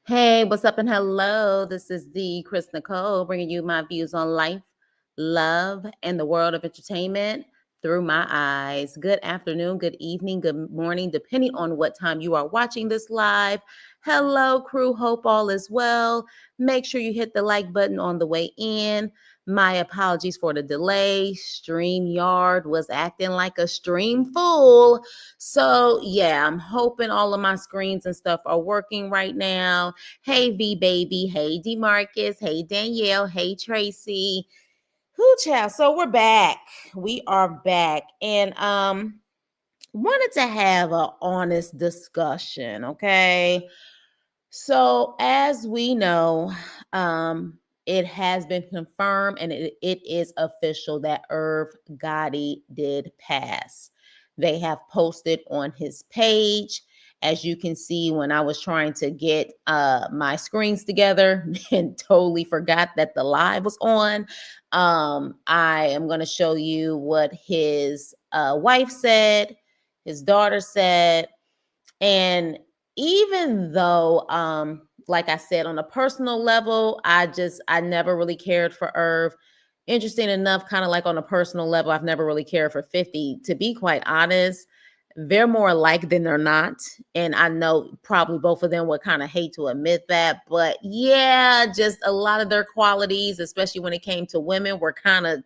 Hey, what's up and hello? This is the Chris Nicole bringing you my views on life, love, and the world of entertainment through my eyes. Good afternoon, good evening, good morning, depending on what time you are watching this live. Hello, crew. Hope all is well. Make sure you hit the like button on the way in. My apologies for the delay. StreamYard was acting like a stream fool. So, yeah, I'm hoping all of my screens and stuff are working right now. Hey, V Baby. Hey, Demarcus. Hey, Danielle. Hey, Tracy. Whoo, child. So we're back. We are back. And wanted to have an honest discussion, okay? So as we know, it has been confirmed and it is official that Irv Gotti did pass. They have posted on his page. As you can see, when I was trying to get my screens together and totally forgot that the live was on, I am going to show you what his wife said, his daughter said, and even though like I said, on a personal level, I never really cared for Irv. Interesting enough, kind of like on a personal level, I've never really cared for 50. To be quite honest, they're more alike than they're not. And I know probably both of them would kind of hate to admit that. But yeah, just a lot of their qualities, especially when it came to women, were kind of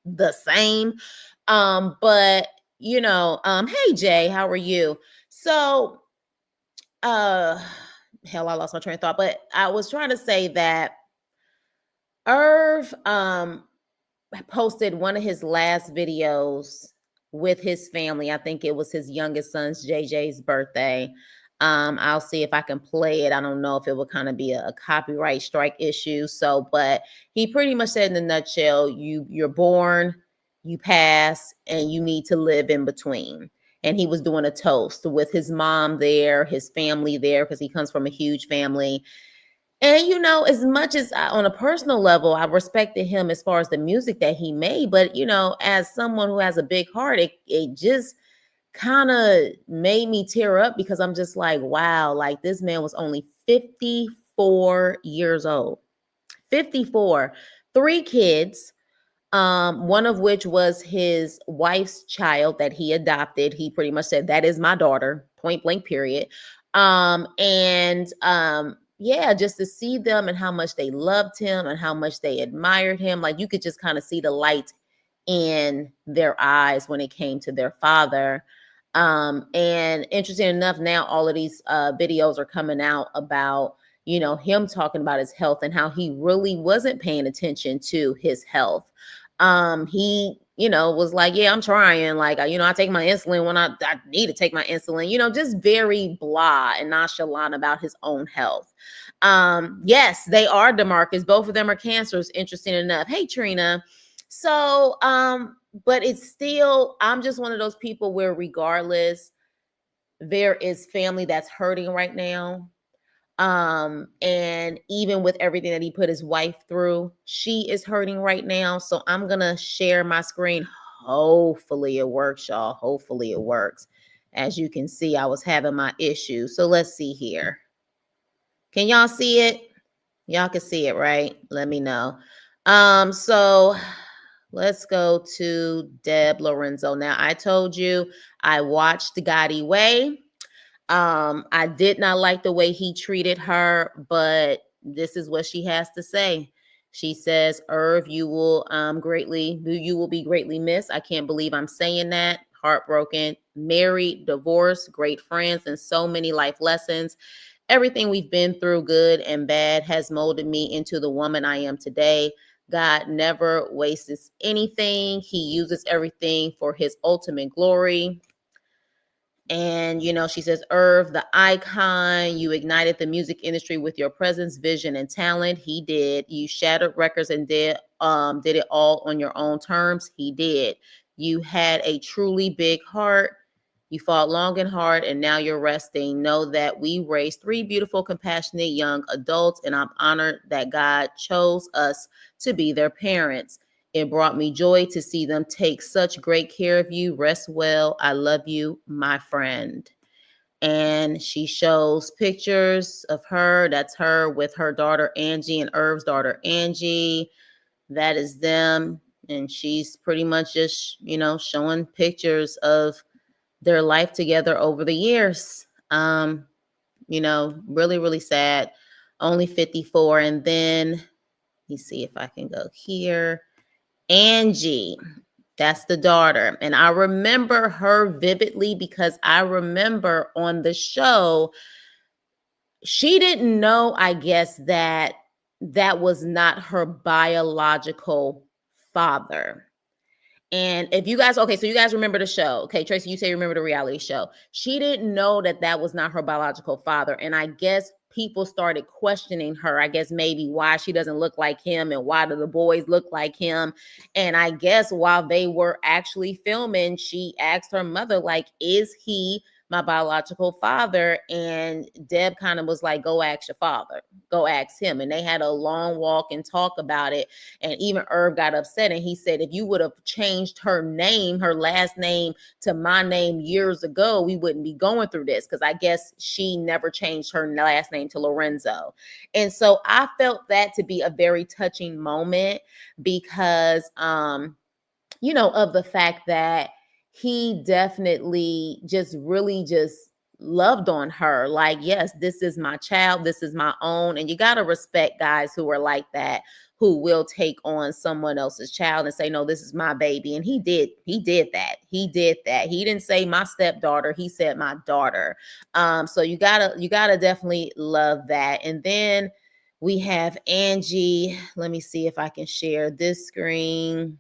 the same. But hey Jay, how are you? So uh hell, I lost my train of thought, but I was trying to say that Irv posted one of his last videos with his family. I think it was his youngest son's JJ's birthday. I'll see if I can play it. I don't know if it would kind of be a copyright strike issue. So, but he pretty much said in a nutshell, you're born, you pass, and you need to live in between. And he was doing a toast with his mom there, his family there, because he comes from a huge family. And as much as on a personal level, I respected him as far as the music that he made, but as someone who has a big heart, it just kind of made me tear up because I'm just like, wow, like this man was only 54 years old. 54, three kids, one of which was his wife's child that he adopted. He pretty much said, that is my daughter, point blank, period. And yeah, just to see them and how much they loved him and how much they admired him, like you could just kind of see the light in their eyes when it came to their father. And interesting enough, now all of these videos are coming out about him talking about his health and how he really wasn't paying attention to his health. He was like, yeah, I'm trying, like, I take my insulin when I need to take my insulin, just very blah and nonchalant about his own health. Yes, they are, Demarcus, both of them are cancers, interesting enough. Hey Trina. So but it's still, I'm just one of those people where regardless, there is family that's hurting right now. And even with everything that he put his wife through, she is hurting right now. So I'm gonna share my screen. Hopefully it works, y'all. Hopefully it works. As you can see, I was having my issues. So let's see here. Can y'all see it? Y'all can see it, right? Let me know. So let's go to Deb Lorenzo. Now, I told you I watched Gotti Way. I did not like the way he treated her, but this is what she has to say. She says, Irv, you will be greatly missed. I can't believe I'm saying that. Heartbroken, married, divorced, great friends, and so many life lessons. Everything we've been through, good and bad, has molded me into the woman I am today. God never wastes anything. He uses everything for his ultimate glory. And, she says, Irv, the icon, you ignited the music industry with your presence, vision, and talent. He did. You shattered records and did it all on your own terms. He did. You had a truly big heart. You fought long and hard, and now you're resting. Know that we raised three beautiful, compassionate young adults, and I'm honored that God chose us to be their parents. It brought me joy to see them take such great care of you. Rest well. I love you, my friend. and she shows pictures of her. That's her with her daughter Angie and Irv's daughter Angie. That is them. And she's pretty much just, showing pictures of their life together over the years. Really, really sad. Only 54. And then let me see if I can go here. Angie, that's the daughter. And I remember her vividly because I remember on the show, she didn't know, I guess, that was not her biological father. And if you guys, okay, so you guys remember the show. Okay, Tracy, you say you remember the reality show. She didn't know that was not her biological father. And I guess people started questioning her, I guess maybe why she doesn't look like him and why do the boys look like him. And I guess while they were actually filming, she asked her mother, like, is he my biological father? And Deb kind of was like, go ask your father, go ask him. And they had a long walk and talk about it. And even Irv got upset and he said, if you would have changed her name, her last name, to my name years ago, we wouldn't be going through this. Because I guess she never changed her last name to Lorenzo. And so I felt that to be a very touching moment because, of the fact that he definitely just really just loved on her. Like, yes, this is my child. This is my own. And you got to respect guys who are like that, who will take on someone else's child and say, no, this is my baby. And he did that. He didn't say my stepdaughter. He said my daughter. So you gotta definitely love that. And then we have Angie. Let me see if I can share this screen.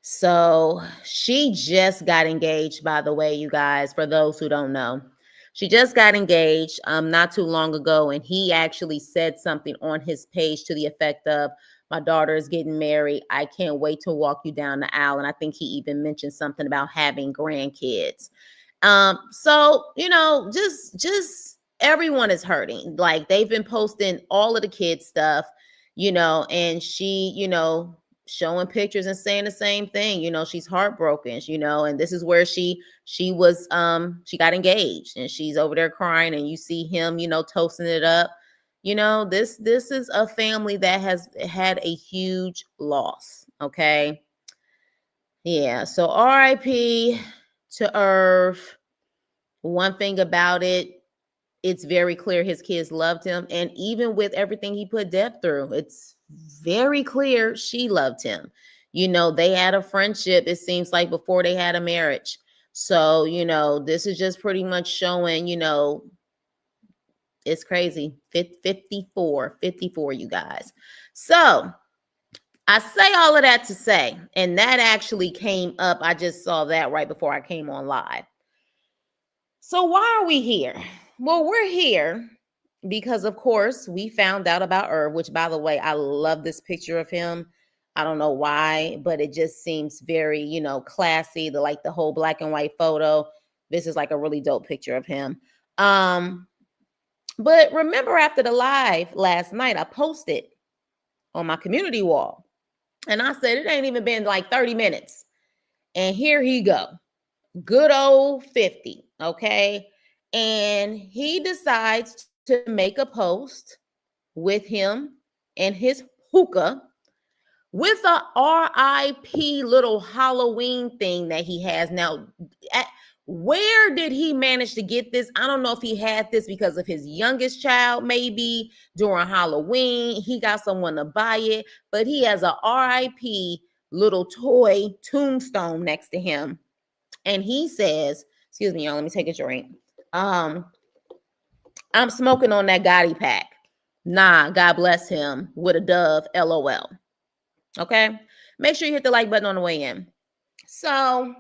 So she just got engaged, by the way, you guys, for those who don't know. She just got engaged not too long ago, and he actually said something on his page to the effect of, my daughter is getting married. I can't wait to walk you down the aisle. And I think he even mentioned something about having grandkids. So, just everyone is hurting. Like, they've been posting all of the kids stuff, and she, showing pictures and saying the same thing. She's heartbroken, and this is where she was she got engaged and she's over there crying, and you see him, toasting it up. This is a family that has had a huge loss. Okay. Yeah. So RIP to Irv. One thing about it, it's very clear his kids loved him. And even with everything he put Deb through, it's very clear she loved him. They had a friendship, it seems like, before they had a marriage. So, this is just pretty much showing, it's crazy. 54, you guys. So I say all of that to say, and that actually came up. I just saw that right before I came on live. So why are we here? Well, we're here because, of course, we found out about Irv, which, by the way, I love this picture of him. I don't know why, but it just seems very, classy. The whole black and white photo. This is like a really dope picture of him. But remember, after the live last night, I posted on my community wall, and I said, it ain't even been like 30 minutes. And here he go. Good old 50. Okay. And he decides to make a post with him and his hookah with a RIP little Halloween thing that he has now. Where did he manage to get this? I don't know if he had this because of his youngest child, maybe during Halloween. He got someone to buy it, but he has a RIP little toy tombstone next to him. And he says, excuse me, y'all, let me take a drink. I'm smoking on that Gotti pack. Nah, God bless him, with a dove, LOL. Okay? Make sure you hit the like button on the way in. So,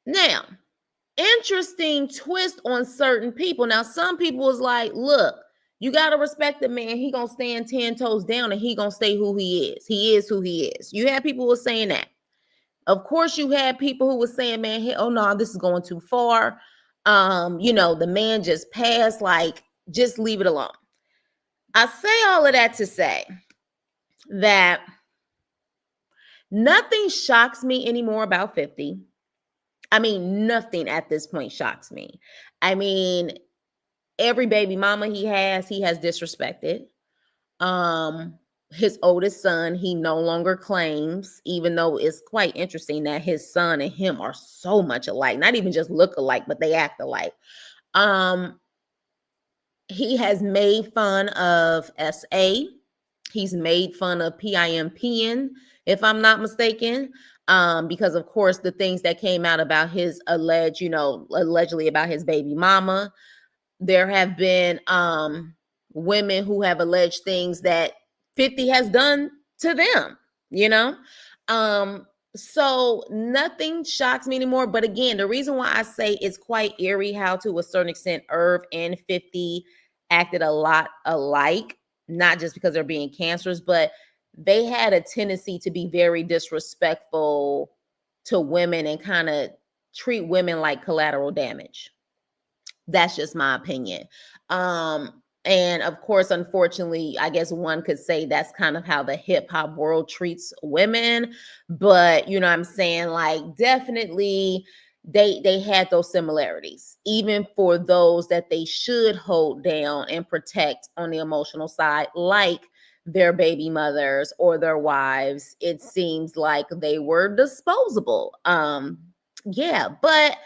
now, interesting twist on certain people. Now, some people was like, look, you got to respect the man. He going to stand 10 toes down and he going to stay who he is. He is who he is. You had people who were saying that. Of course, you had people who were saying, man, hey, oh no, this is going too far. The man just passed, like, just leave it alone. I say all of that to say that nothing shocks me anymore about 50. I mean, nothing at this point shocks me. I mean, every baby mama he has disrespected. Um, his oldest son, he no longer claims, even though it's quite interesting that his son and him are so much alike, not even just look alike, but they act alike. Um, he has made fun of SA. He's made fun of PIMPing, if I'm not mistaken. Because of course the things that came out about his allegedly about his baby mama. There have been women who have alleged things that 50 has done to them, you know? Um, so nothing shocks me anymore. But again, the reason why I say it's quite eerie how, to a certain extent, Irv and 50 acted a lot alike, not just because they're being cancerous, but they had a tendency to be very disrespectful to women and kind of treat women like collateral damage. That's just my opinion. And of course, unfortunately, I guess one could say that's kind of how the hip hop world treats women. But you know what I'm saying? Like, definitely they had those similarities, even for those that they should hold down and protect on the emotional side, like their baby mothers or their wives. It seems like they were disposable. Yeah, but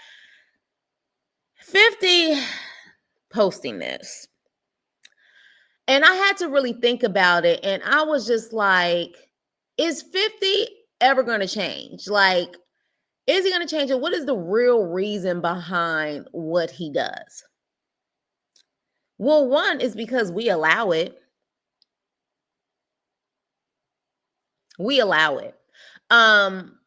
50 posting this. And I had to really think about it. And I was just like, is 50 ever going to change? Like, is he going to change it? What is the real reason behind what he does? Well, one is because we allow it. We allow it. Um,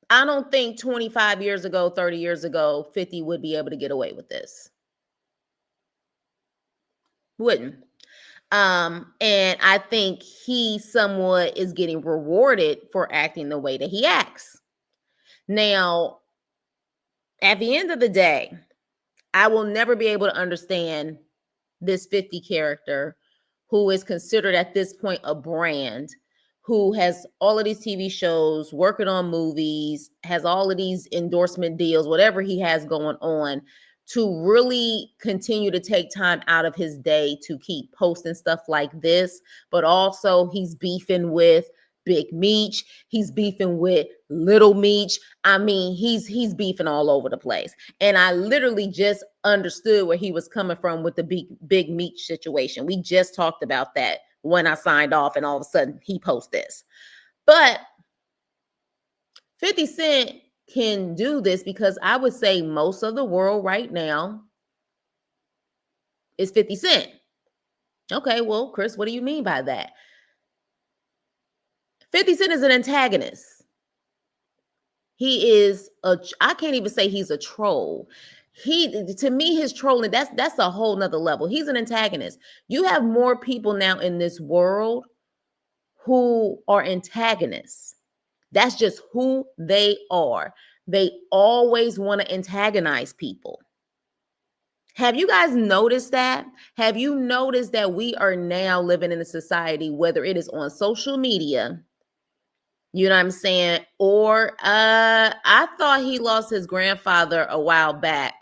I don't think 25 years ago, 30 years ago, 50 would be able to get away with this. Wouldn't. And I think he somewhat is getting rewarded for acting the way that he acts. Now, at the end of the day, I will never be able to understand this 50 character who is considered at this point a brand, who has all of these TV shows, working on movies, has all of these endorsement deals, whatever he has going on, to really continue to take time out of his day to keep posting stuff like this. But also, he's beefing with Big Meech. He's beefing with Little Meech. I mean, he's beefing all over the place. And I literally just understood where he was coming from with the Big Meech situation. We just talked about that when I signed off, and all of a sudden he posts this. But 50 Cent can do this because I would say most of the world right now is 50 Cent. Okay, well, Chris, what do you mean by that? 50 Cent is an antagonist. He is I can't even say he's a troll. To me, his trolling, that's a whole nother level. He's an antagonist. You have more people now in this world who are antagonists. That's just who they are. They always want to antagonize people. Have you guys noticed that? Have you noticed that we are now living in a society, whether it is on social media, you know what I'm saying? Or I thought he lost his grandfather a while back.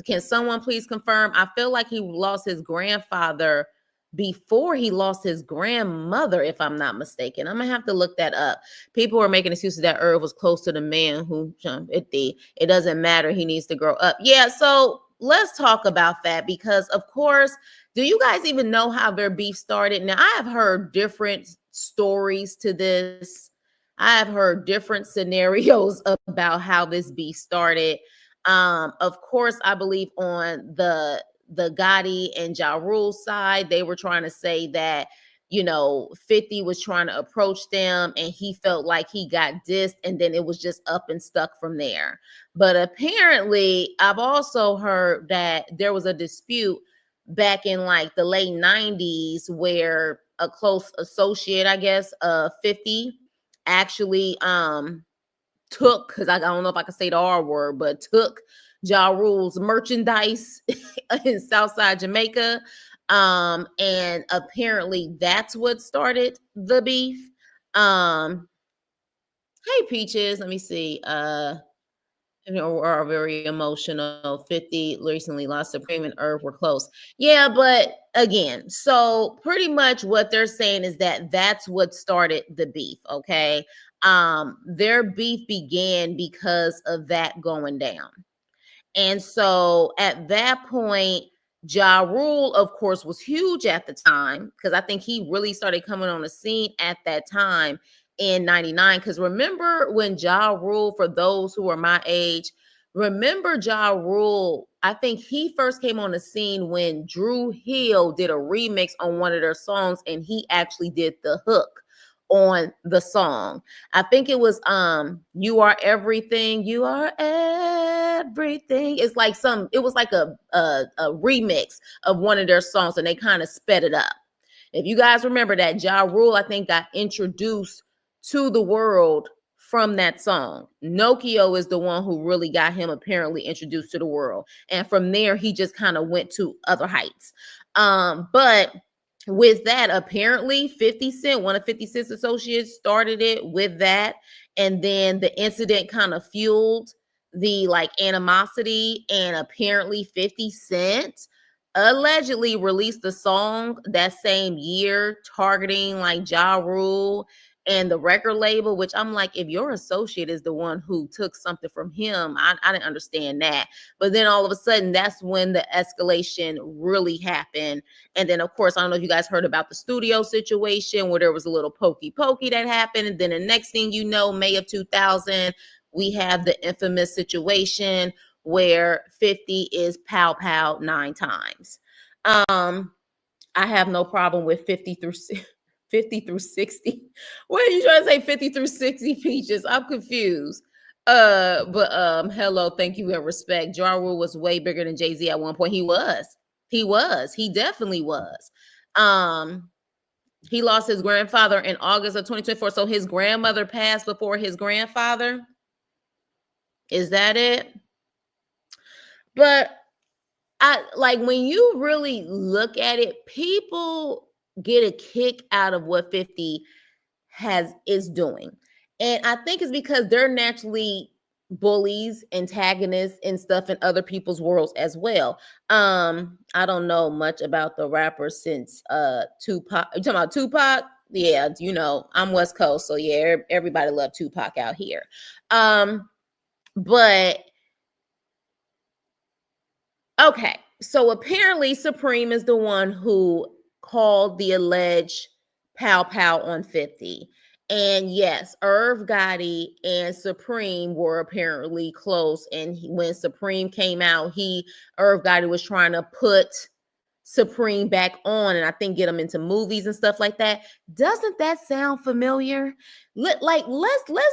Can someone please confirm? I feel like he lost his grandfather before he lost his grandmother, if I'm not mistaken. I'm gonna have to look that up. People are making excuses that Irv was close to the man who it doesn't matter. He needs to grow up. Yeah, so let's talk about that, because of course, do you guys even know how their beef started? Now, I have heard different stories to this. I have heard different scenarios about how this beef started. Of course, I believe on the Gotti and Ja Rule side, they were trying to say that, 50 was trying to approach them and he felt like he got dissed, and then it was just up and stuck from there. But apparently, I've also heard that there was a dispute back in like the late 90s where a close associate, I guess, 50 actually took, because I don't know if I can say the R word, but took Ja Rule's merchandise in Southside Jamaica. And apparently that's what started the beef. Hey Peaches, let me see. Are very emotional. 50 recently lost Supreme and Irv were close. Yeah, but again, so pretty much what they're saying is that that's what started the beef. Okay. Their beef began because of that going down. And so at that point, Ja Rule, of course, was huge at the time because I think he really started coming on the scene at that time in 99. Because remember when Ja Rule, for those who are my age, remember Ja Rule, I think he first came on the scene when Drew Hill did a remix on one of their songs and he actually did the hook on the song. I think it was You Are Everything, You Are Everything. It's like it was like a remix of one of their songs and they kind of sped it up. If you guys remember that, Ja Rule, I think, got introduced to the world from that song. Nokio is the one who really got him apparently introduced to the world. And from there, he just kind of went to other heights. But with that, apparently 50 Cent, one of 50 Cent's associates, started it with that. And then the incident kind of fueled the like animosity. And apparently 50 Cent allegedly released a song that same year targeting like Ja Rule and the record label, which I'm like, if your associate is the one who took something from him, I didn't understand that. But then all of a sudden, that's when the escalation really happened. And then, of course, I don't know if you guys heard about the studio situation where there was a little pokey that happened. And then the next thing you know, May of 2000, we have the infamous situation where 50 is pow 9 times. I have no problem with 50 through 50 through 60. What are you trying to say? 50 through 60 Peaches? I'm confused. But hello, thank you and respect. Ja Rule was way bigger than Jay-Z at one point. He was. He definitely was. He lost his grandfather in August of 2024. So his grandmother passed before his grandfather. Is that it? But I like when you really look at it, people get a kick out of what 50 is doing. And I think it's because they're naturally bullies, antagonists, and stuff in other people's worlds as well. I don't know much about the rapper since Tupac. You talking about Tupac? Yeah, you know, I'm West Coast, so yeah, everybody loved Tupac out here. But okay, so apparently Supreme is the one who called the alleged pow on 50. And yes, Irv Gotti and Supreme were apparently close. And when Supreme came out, Irv Gotti was trying to put Supreme back on and I think get him into movies and stuff like that. Doesn't that sound familiar? Let's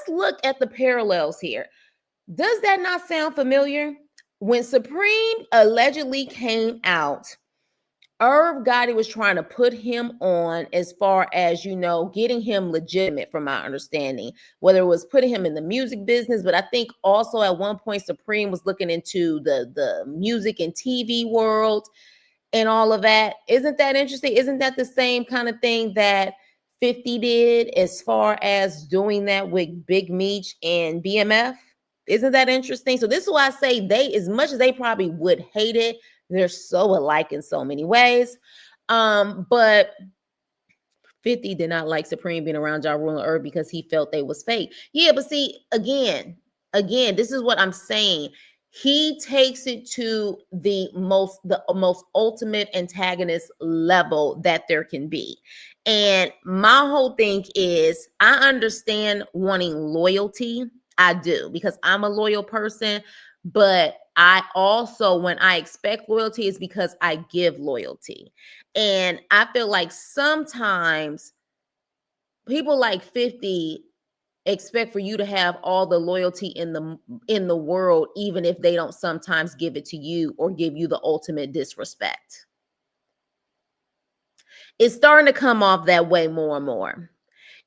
look at the parallels here. Does that not sound familiar? When Supreme allegedly came out, Irv Gotti was trying to put him on as far as, you know, getting him legitimate from my understanding, whether it was putting him in the music business, but I think also at one point Supreme was looking into the music and TV world and all of that. Isn't that interesting? Isn't that the same kind of thing that 50 did as far as doing that with Big Meech and BMF? Isn't that interesting? So this is why I say they, as much as they probably would hate it, they're so alike in so many ways. But 50 did not like Supreme being around Ja Rule and Irv because he felt they was fake. Yeah, but see, again, this is what I'm saying. He takes it to the most ultimate antagonist level that there can be. And my whole thing is I understand wanting loyalty. I do, because I'm a loyal person, but I also, when I expect loyalty, is because I give loyalty. And I feel like sometimes people like 50 expect for you to have all the loyalty in the world, even if they don't sometimes give it to you or give you the ultimate disrespect. It's starting to come off that way more and more.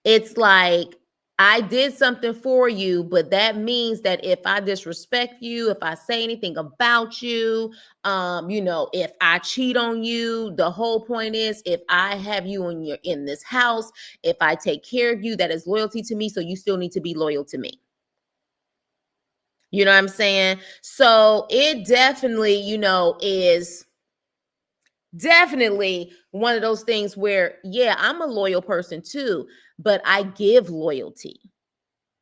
It's like, I did something for you, but that means that if I disrespect you, if I say anything about you, you know, if I cheat on you, the whole point is if I have you in this house, if I take care of you, that is loyalty to me. So you still need to be loyal to me. You know what I'm saying? So it definitely, is definitely one of those things where, yeah, I'm a loyal person too, but I give loyalty.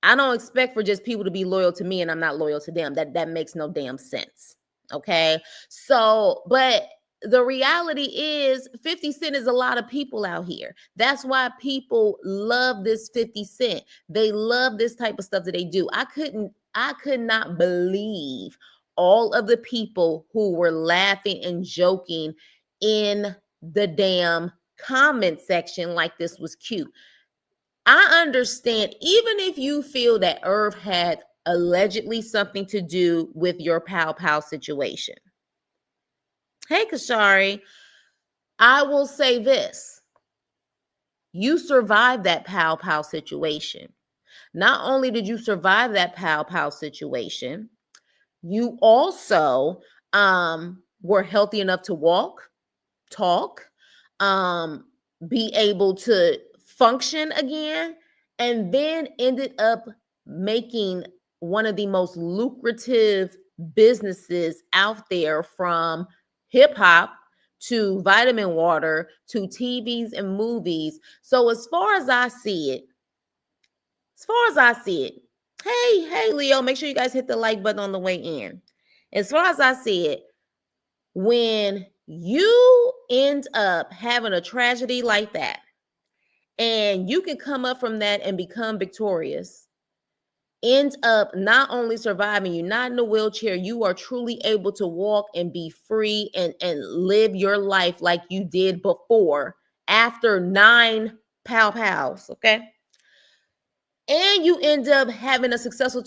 I don't expect for just people to be loyal to me and I'm not loyal to them. That makes no damn sense. Okay? So, but the reality is 50 Cent is a lot of people out here. That's why people love this 50 Cent. They love this type of stuff that they do. I could not believe all of the people who were laughing and joking in the damn comment section like this was cute. I understand, even if you feel that Irv had allegedly something to do with your pow pow situation. Hey, Kashari, I will say this. You survived that pow pow situation. Not only did you survive that pow pow situation, you also were healthy enough to walk, talk, um, be able to function again, and then ended up making one of the most lucrative businesses out there, from hip hop to vitamin water to TVs and movies. So as far as I see it, hey Leo, make sure you guys hit the like button on the way in. As far as I see it, when you end up having a tragedy like that, and you can come up from that and become victorious, end up not only surviving, you're not in a wheelchair, you are truly able to walk and be free and live your life like you did before, after 9 pow pows, okay? And you end up having a successful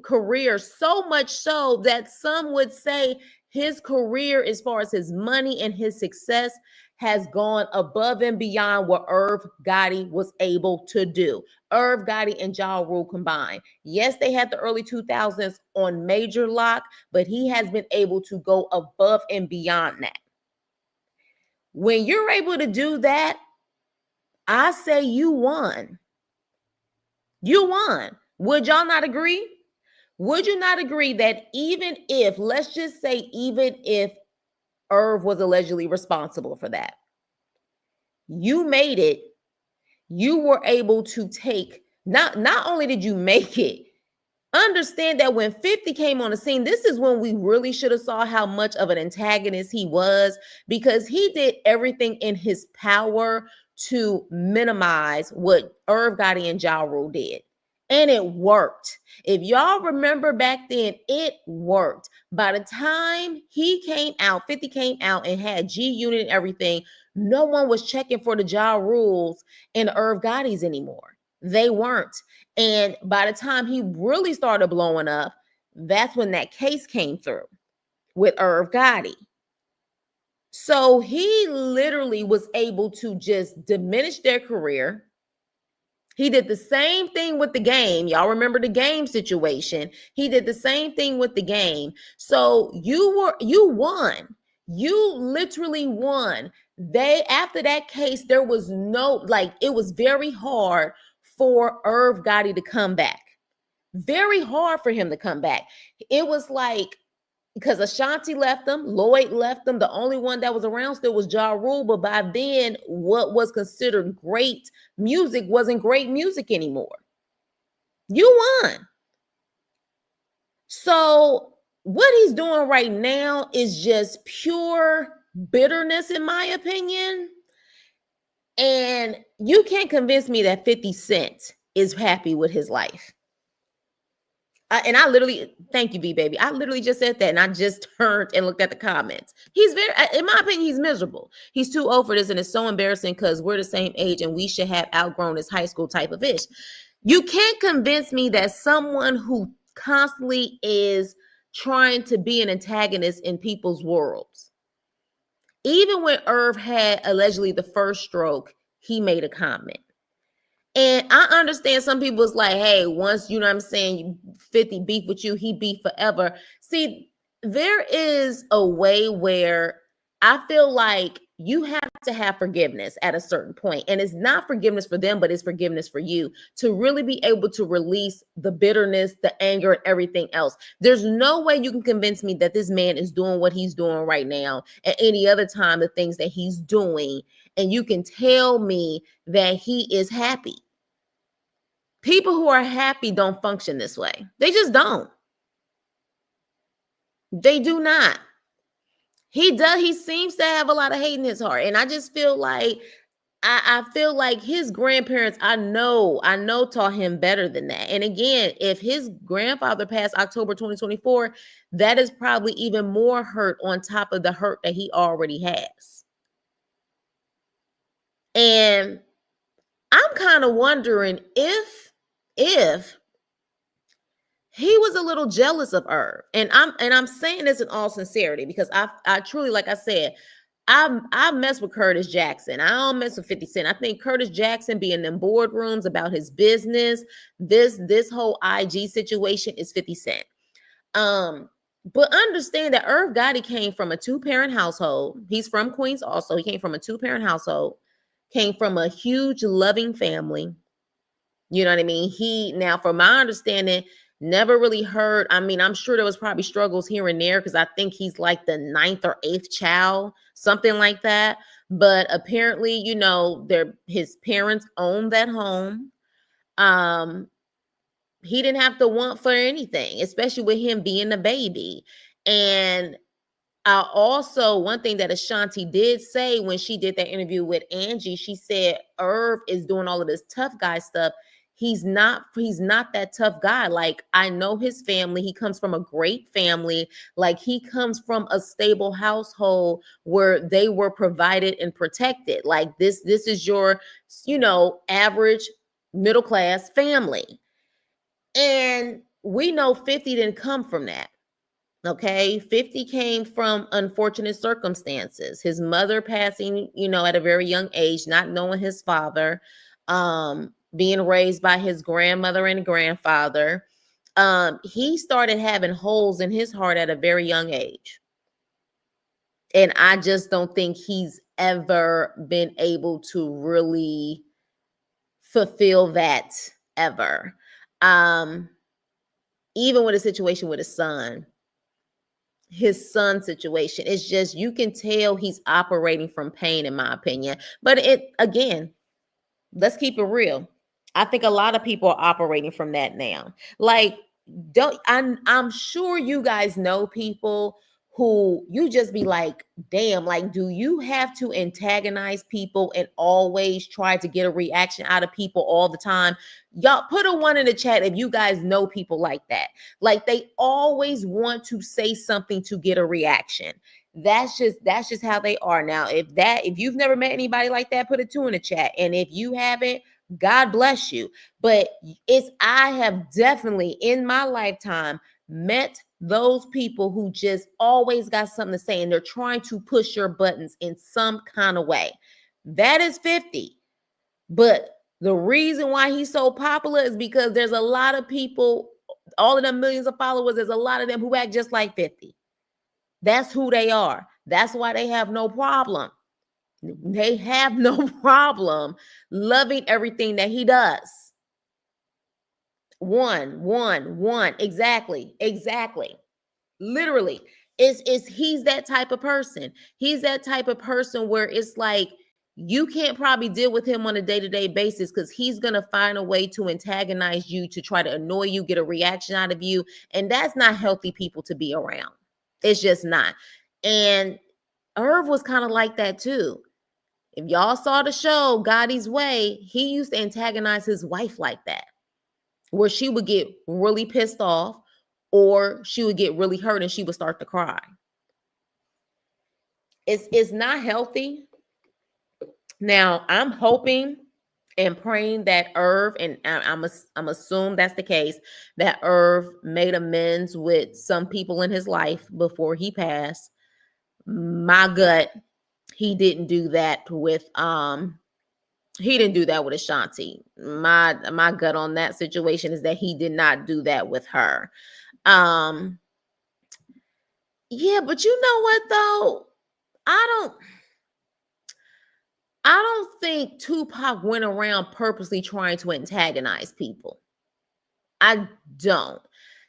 career, so much so that some would say his career, as far as his money and his success, has gone above and beyond what Irv Gotti was able to do. Irv Gotti and Ja Rule combined. Yes, they had the early 2000s on major lock, but he has been able to go above and beyond that. When you're able to do that, I say you won. You won. Would y'all not agree? Would you not agree that even if, let's just say, even if Irv was allegedly responsible for that, you made it, you were able to take, not only did you make it, understand that when 50 came on the scene, this is when we really should have saw how much of an antagonist he was, because he did everything in his power to minimize what Irv Gotti and Ja Rule did. And it worked. If y'all remember back then, it worked. By the time he came out, 50 came out and had G Unit and everything, no one was checking for the Ja Rules and Irv Gotti's anymore. They weren't. And by the time he really started blowing up, that's when that case came through with Irv Gotti. So he literally was able to just diminish their career. He did the same thing with the game. Y'all remember the game situation. He did the same thing with the game. So you won. You literally won. After that case, there was no, it was very hard for Irv Gotti to come back. Very hard for him to come back. It was like, because Ashanti left them, Lloyd left them. The only one that was around still was Ja Rule. But by then, what was considered great music wasn't great music anymore. You won. So what he's doing right now is just pure bitterness, in my opinion. And you can't convince me that 50 Cent is happy with his life. And I literally, thank you, B baby. I literally just said that, and I just turned and looked at the comments. He's very, in my opinion, he's miserable. He's too old for this, and it's so embarrassing because we're the same age and we should have outgrown this high school type of ish. You can't convince me that someone who constantly is trying to be an antagonist in people's worlds, even when Irv had allegedly the first stroke, he made a comment. And I understand some people is like, hey, once, you know what I'm saying, 50 beef with you, he beef forever. See, there is a way where I feel like you have to have forgiveness at a certain point. And it's not forgiveness for them, but it's forgiveness for you to really be able to release the bitterness, the anger, and everything else. There's no way you can convince me that this man is doing what he's doing right now at any other time, the things that he's doing. And you can tell me that he is happy. People who are happy don't function this way. They just don't. They do not. He seems to have a lot of hate in his heart. And I just feel like I feel like his grandparents, I know taught him better than that. And again, if his grandfather passed October 2024, that is probably even more hurt on top of the hurt that he already has. And I'm kind of wondering if he was a little jealous of Irv. And I'm saying this in all sincerity because I truly, like I said, I mess with Curtis Jackson. I don't mess with 50 Cent. I think Curtis Jackson be in them boardrooms about his business. This whole IG situation is 50 Cent. But understand that Irv Gotti came from a two-parent household. He's from Queens also. He came from a two-parent household, came from a huge loving family. You know what I mean? He, now from my understanding, never really heard. I mean, I'm sure there was probably struggles here and there because I think he's like the ninth or eighth child, something like that. But apparently, his parents owned that home. Um, he didn't have to want for anything, especially with him being a baby. And also, one thing that Ashanti did say when she did that interview with Angie, she said Irv is doing all of this tough guy stuff. He's not that tough guy. Like, I know his family. He comes from a great family. Like, he comes from a stable household where they were provided and protected. Like, this is your, average middle class family. And we know 50 didn't come from that. Okay, 50 came from unfortunate circumstances. His mother passing, at a very young age, not knowing his father, being raised by his grandmother and grandfather. He started having holes in his heart at a very young age. And I just don't think he's ever been able to really fulfill that ever. Even with a situation with his son situation. It's just, you can tell he's operating from pain, in my opinion. But again, let's keep it real. I think a lot of people are operating from that now. Like, I'm sure you guys know people who you just be like, damn, like, do you have to antagonize people and always try to get a reaction out of people all the time? Y'all put a 1 in the chat if you guys know people like that. Like, they always want to say something to get a reaction. That's just how they are. Now, if you've never met anybody like that, put a 2 in the chat. And if you haven't, God bless you. But I have definitely in my lifetime met those people who just always got something to say and they're trying to push your buttons in some kind of way. That is 50. But the reason why he's so popular is because there's a lot of people, all of them millions of followers, there's a lot of them who act just like 50. That's who they are. That's why they have no problem. They have no problem loving everything that he does. One. Exactly. Literally. He's that type of person. He's that type of person where it's like, you can't probably deal with him on a day-to-day basis because he's going to find a way to antagonize you, to try to annoy you, get a reaction out of you. And that's not healthy people to be around. It's just not. And Irv was kind of like that too. If y'all saw the show Gotti's Way, he used to antagonize his wife like that, where she would get really pissed off or she would get really hurt and she would start to cry. It's not healthy. Now, I'm hoping and praying that Irv, and I'm assuming that's the case, that Irv made amends with some people in his life before he passed. My gut, he didn't do that with Ashanti. My gut on that situation is that he did not do that with her. Yeah, but you know what though? I don't think Tupac went around purposely trying to antagonize people. I don't.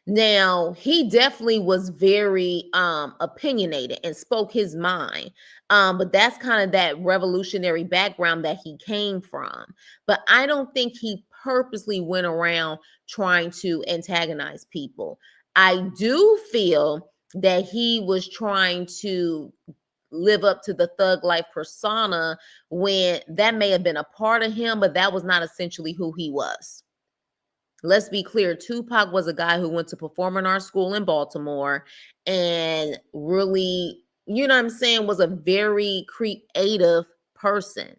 Now, he definitely was very opinionated and spoke his mind. But that's kind of that revolutionary background that he came from. But I don't think he purposely went around trying to antagonize people. I do feel that he was trying to live up to the thug life persona when that may have been a part of him, but that was not essentially who he was. Let's be clear, Tupac was a guy who went to perform in our school in Baltimore and really, you know what I'm saying, was a very creative person.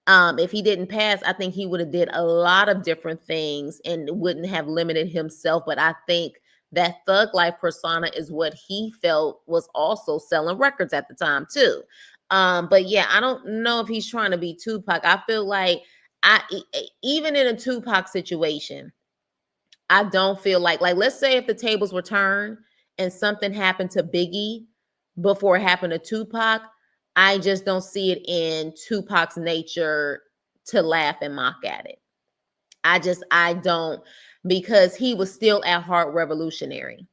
If he didn't pass, I think he would have did a lot of different things and wouldn't have limited himself. But I think that thug life persona is what he felt was also selling records at the time too. But yeah, I don't know if he's trying to be Tupac. I feel like even in a Tupac situation, I don't feel like let's say if the tables were turned and something happened to Biggie before it happened to Tupac, I just don't see it in Tupac's nature to laugh and mock at it. I don't, because he was still at heart revolutionary.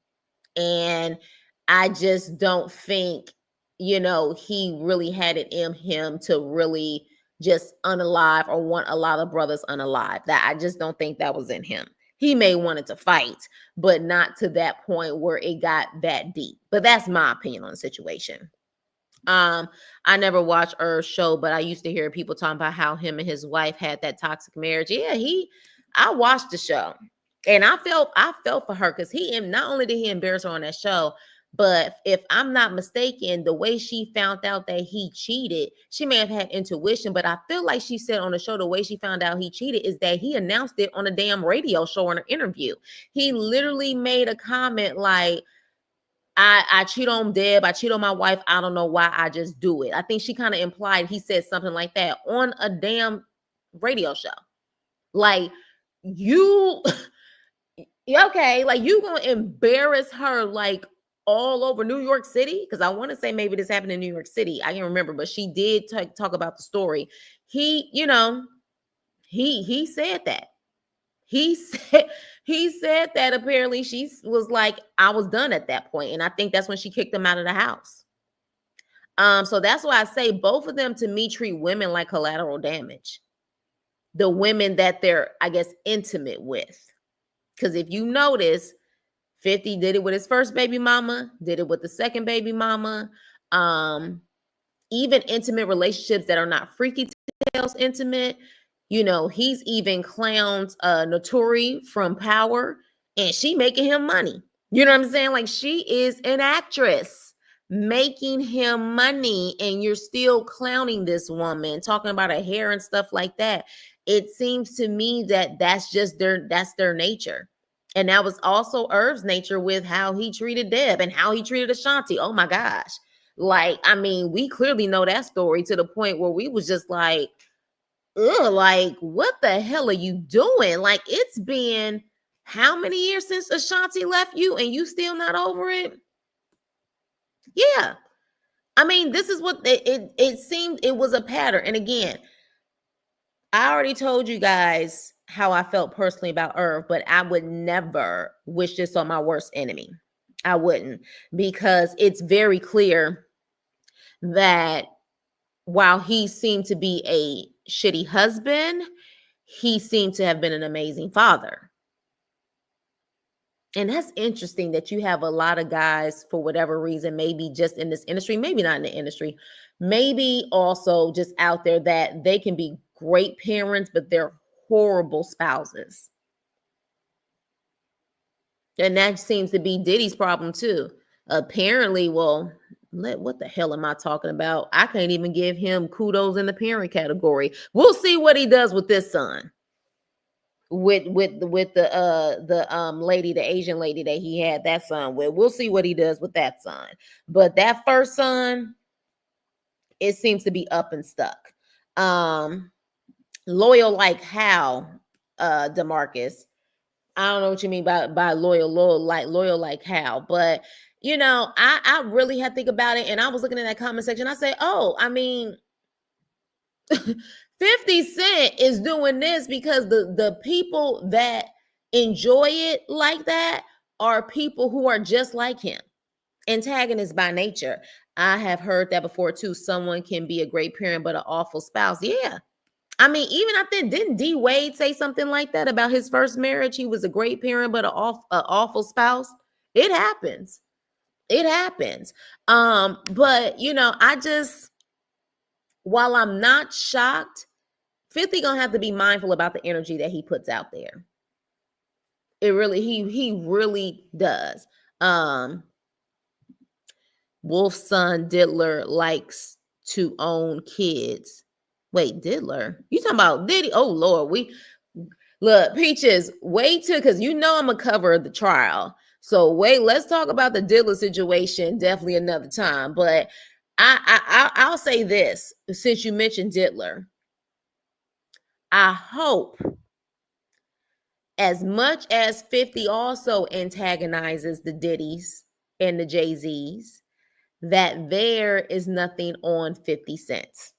And I just don't think, he really had it in him to really just unalive or want a lot of brothers unalive. That I just don't think that was in him. He may wanted to fight, but not to that point where it got that deep. But that's my opinion on the situation. I never watched Earth's show, but I used to hear people talking about how him and his wife had that toxic marriage. Yeah, I watched the show. And I felt for her because not only did he embarrass her on that show, but if I'm not mistaken, the way she found out that he cheated, she may have had intuition, but I feel like she said on the show the way she found out he cheated is that he announced it on a damn radio show in an interview. He literally made a comment like, I cheat on Deb, I cheat on my wife. I don't know why, I just do it. I think she kind of implied he said something like that on a damn radio show. Like, you okay, like you gonna embarrass her like all over New York City? Because I want to say maybe this happened in New York City. I can't remember, but she did talk about the story. He, he said that. He said he said that apparently she was like, I was done at that point. And I think that's when she kicked him out of the house. So that's why I say both of them to me treat women like collateral damage. The women that they're, I guess, intimate with. Because if you notice, 50 did it with his first baby mama, did it with the second baby mama. Even intimate relationships that are not freaky tales intimate. He's even clowned Notori from Power, and she making him money. You know what I'm saying? Like, she is an actress making him money, and you're still clowning this woman, talking about her hair and stuff like that. It seems to me that that's their nature. And that was also Irv's nature with how he treated Deb and how he treated Ashanti. Oh my gosh. Like, I mean, we clearly know that story to the point where we was just like, ugh, like, what the hell are you doing? Like, it's been how many years since Ashanti left you and you still not over it? Yeah. I mean, this is what it seemed it was a pattern. And again, I already told you guys how I felt personally about Irv, but I would never wish this on my worst enemy. I wouldn't, because it's very clear that while he seemed to be a shitty husband, he seemed to have been an amazing father. And that's interesting that you have a lot of guys, for whatever reason, maybe just in this industry, maybe not in the industry, maybe also just out there, that they can be great parents, but they're horrible spouses. And that seems to be Diddy's problem too. Apparently, well, what the hell am I talking about? I can't even give him kudos in the parent category. We'll see what he does with this son. With the lady, the Asian lady that he had that son with. We'll see what he does with that son. But that first son, it seems to be up and stuck. Loyal like how, DeMarcus. I don't know what you mean by loyal like how, but I really had to think about it, and I was looking at that comment section. I say, oh, I mean, 50 Cent is doing this because the people that enjoy it like that are people who are just like him. Antagonists by nature. I have heard that before too. Someone can be a great parent, but an awful spouse. Yeah. I mean, even I think, didn't D Wade say something like that about his first marriage? He was a great parent, but an awful spouse. It happens. It happens. But I just, while I'm not shocked, 50 gonna have to be mindful about the energy that he puts out there. It really, he really does. Wolf's son Diddler likes to own kids. Wait, Diddler? You talking about Diddy? Oh Lord, we look, Peaches, wait till, because I'm gonna cover the trial. So wait, let's talk about the Diddler situation definitely another time. But I'll say this, since you mentioned Diddler, I hope, as much as 50 also antagonizes the Diddies and the Jay-Z's, that there is nothing on 50 Cent.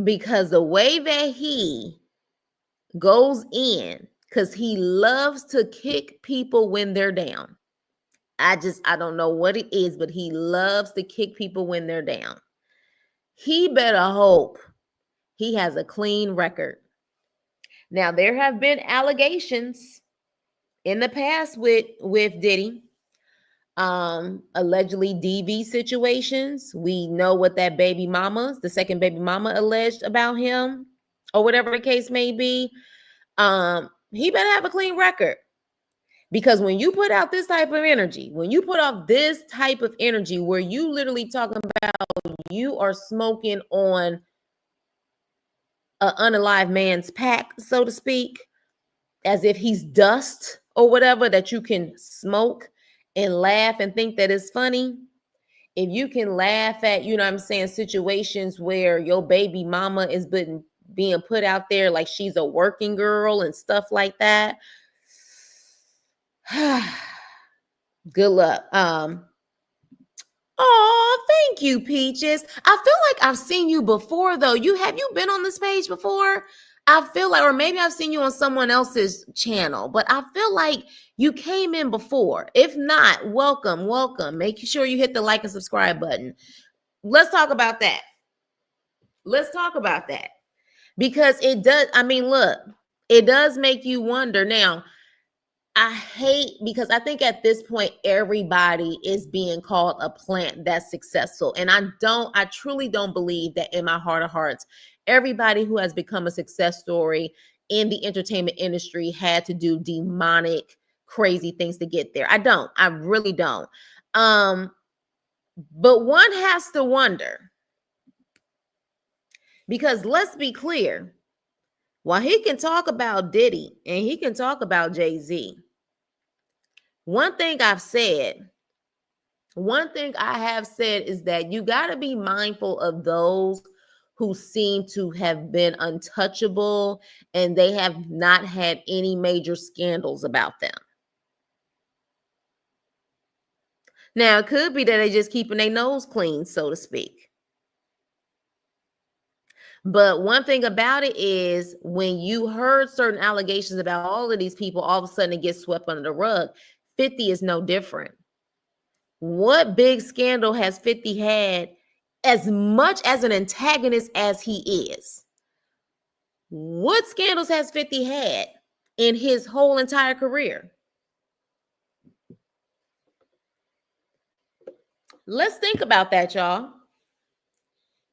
Because the way that he goes in, because he loves to kick people when they're down. I don't know what it is, but he loves to kick people when they're down. He better hope he has a clean record. Now, there have been allegations in the past with Diddy, allegedly DV situations. We know what that the second baby mama, alleged about him, or whatever the case may be. He better have a clean record, because when you put out this type of energy, when you put off this type of energy where you literally talking about you are smoking on an unalive man's pack, so to speak, as if he's dust or whatever, that you can smoke and laugh and think that it's funny. If you can laugh at, situations where your baby mama is being put out there like she's a working girl and stuff like that, good luck. Oh, thank you, Peaches. I feel like I've seen you before, though. Have you been on this page before? I feel like, or maybe I've seen you on someone else's channel, but I feel like you came in before. If not, welcome. Make sure you hit the like and subscribe button. Let's talk about that. Because it does, look, it does make you wonder. Now, I hate, because I think at this point, everybody is being called a plant that's successful. And I truly don't believe that in my heart of hearts, everybody who has become a success story in the entertainment industry had to do demonic, crazy things to get there. I really don't. But one has to wonder, because let's be clear, while he can talk about Diddy and he can talk about Jay-Z, one thing I have said is that you got to be mindful of those who seem to have been untouchable and they have not had any major scandals about them. Now, it could be that they're just keeping their nose clean, so to speak. But one thing about it is, when you heard certain allegations about all of these people, all of a sudden it gets swept under the rug. 50 is no different. What big scandal has 50 had, as much as an antagonist as he is? What scandals has 50 had in his whole entire career? Let's think about that, y'all.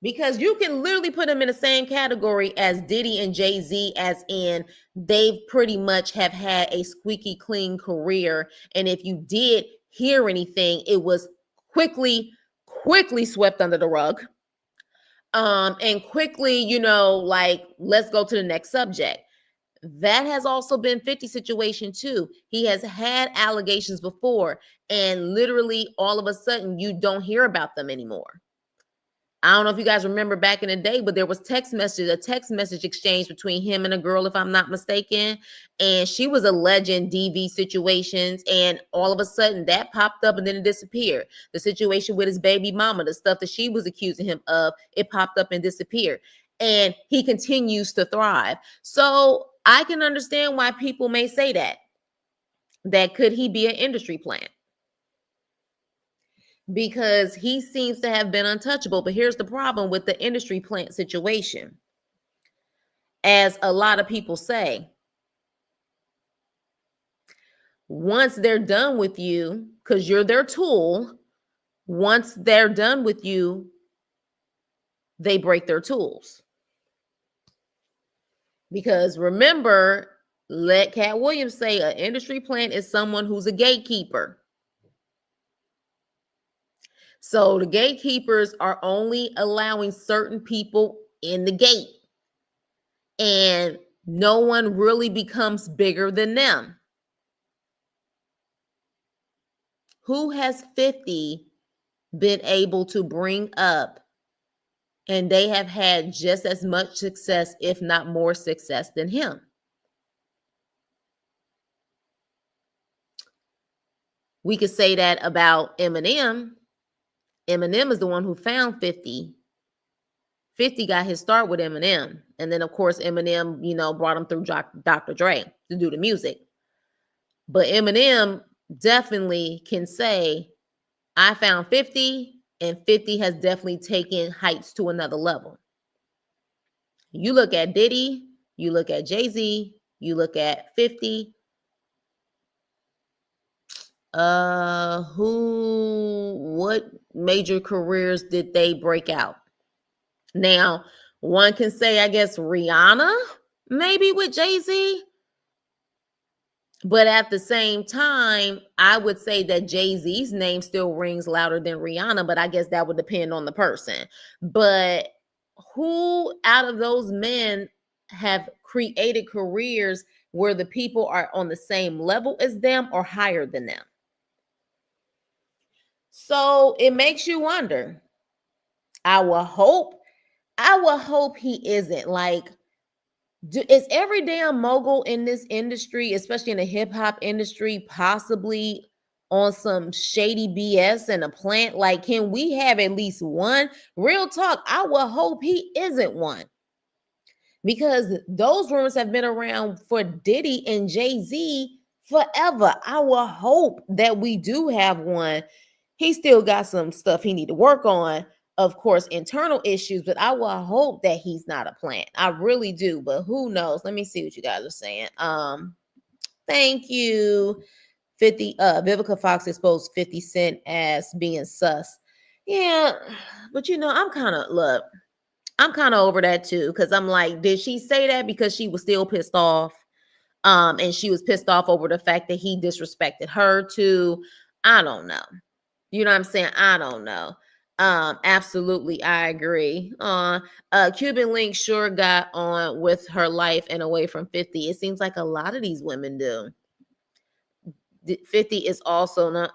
Because you can literally put them in the same category as Diddy and Jay-Z, as in they pretty much have had a squeaky clean career. And if you did hear anything, it was quickly swept under the rug. And quickly, like, let's go to the next subject. That has also been 50 situation too. He has had allegations before, and literally all of a sudden you don't hear about them anymore. I don't know if you guys remember back in the day, but there was a text message exchange between him and a girl, if I'm not mistaken. And she was alleging DV situations. And all of a sudden that popped up and then it disappeared. The situation with his baby mama, the stuff that she was accusing him of, it popped up and disappeared. And he continues to thrive. So I can understand why people may say that could he be an industry plant? Because he seems to have been untouchable. But here's the problem with the industry plant situation. As a lot of people say, once they're done with you, because you're their tool, once they're done with you, they break their tools. Because remember, let Cat Williams say an industry plant is someone who's a gatekeeper. So the gatekeepers are only allowing certain people in the gate. And no one really becomes bigger than them. Who has 50 been able to bring up and they have had just as much success, if not more success than him? We could say that about Eminem. Eminem is the one who found 50. 50 got his start with Eminem. And then, of course, Eminem, brought him through Dr. Dre to do the music. But Eminem definitely can say, I found 50, and 50 has definitely taken heights to another level. You look at Diddy, you look at Jay-Z, you look at 50. What major careers did they break out? Now, one can say, I guess, Rihanna, maybe with Jay-Z. But at the same time, I would say that Jay-Z's name still rings louder than Rihanna, but I guess that would depend on the person. But who out of those men have created careers where the people are on the same level as them or higher than them? So it makes you wonder. I will hope he isn't. Like, is every damn mogul in this industry, especially in the hip hop industry, possibly on some shady BS and a plant? Like, can we have at least one? Real talk, I will hope he isn't one. Because those rumors have been around for Diddy and Jay-Z forever. I will hope that we do have one. He still got some stuff he need to work on, of course, internal issues, but I will hope that he's not a plant. I really do, but who knows? Let me see what you guys are saying. Thank you. 50 Vivica Fox exposed 50 Cent as being sus. Yeah, but I'm kind of over that too, because I'm like, did she say that because she was still pissed off? And she was pissed off over the fact that he disrespected her too. I don't know. You know what I'm saying? I don't know. Absolutely, I agree. Cuban Link sure got on with her life and away from 50. It seems like a lot of these women do. 50 is also not.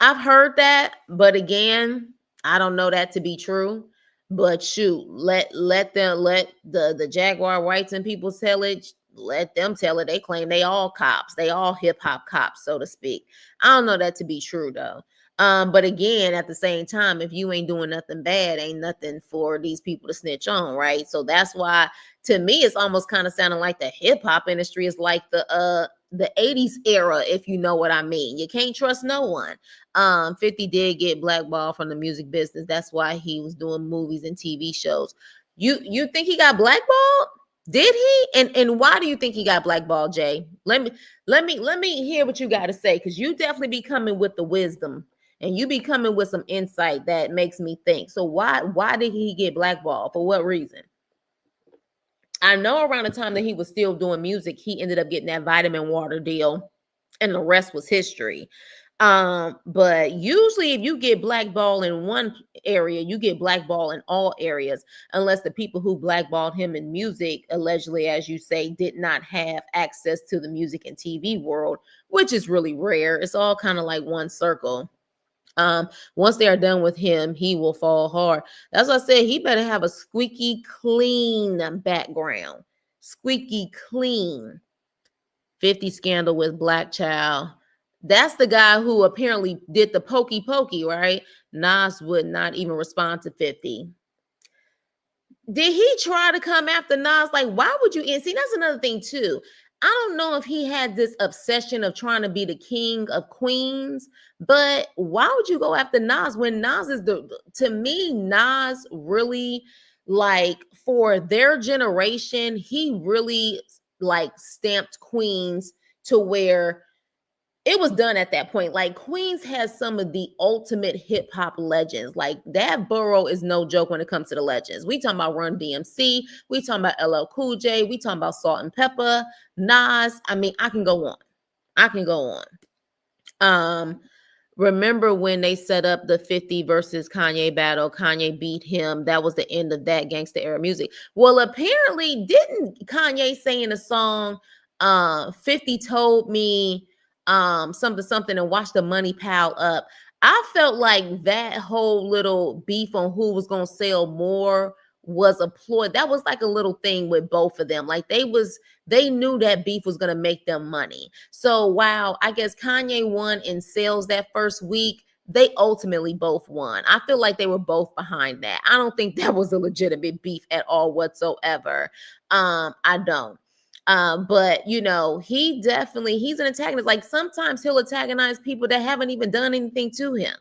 I've heard that, but again, I don't know that to be true. But shoot, let the Jaguar whites and people tell it. Let them tell it. They claim they all cops. They all hip hop cops, so to speak. I don't know that to be true though. But again, at the same time, if you ain't doing nothing bad, ain't nothing for these people to snitch on, right? So that's why, to me, it's almost kind of sounding like the hip hop industry is like the 80s era, if you know what I mean. You can't trust no one. 50 did get blackballed from the music business. That's why he was doing movies and TV shows. You think he got blackballed? Did he? And why do you think he got blackballed, Jay? Let me hear what you got to say, because you definitely be coming with the wisdom and you be coming with some insight that makes me think. So why did he get blackballed? For what reason? I know around the time that he was still doing music, he ended up getting that vitamin water deal, and the rest was history. But usually if you get blackballed in one area, you get blackballed in all areas, unless the people who blackballed him in music, allegedly, as you say, did not have access to the music and TV world, which is really rare. It's all kind of like one circle. Once they are done with him, he will fall hard. That's why I said he better have a squeaky clean background. Squeaky clean. 50 scandal with Black Child. That's the guy who apparently did the pokey pokey, right? Nas would not even respond to 50. Did he try to come after Nas? Like, why would you? And see, that's another thing too. I don't know if he had this obsession of trying to be the king of queens, but why would you go after Nas when Nas is to me, Nas really, like, for their generation, he really like stamped Queens to where it was done at that point. Like, Queens has some of the ultimate hip hop legends. Like, that borough is no joke when it comes to the legends. We talking about Run DMC, we talking about LL Cool J, we talking about Salt and Pepper, Nas. I mean, I can go on. I can go on. Remember when they set up the 50 versus Kanye battle? Kanye beat him. That was the end of that gangster era music. Well, apparently, didn't Kanye say in a song, 50 told me something and watch the money pile up? I felt like that whole little beef on who was gonna sell more was a ploy. That was like a little thing with both of them. Like, they knew that beef was going to make them money. So while I guess Kanye won in sales that first week, they ultimately both won. I feel like they were both behind that. I don't think that was a legitimate beef at all whatsoever. I don't. But you know, he's an antagonist. Like, sometimes he'll antagonize people that haven't even done anything to him.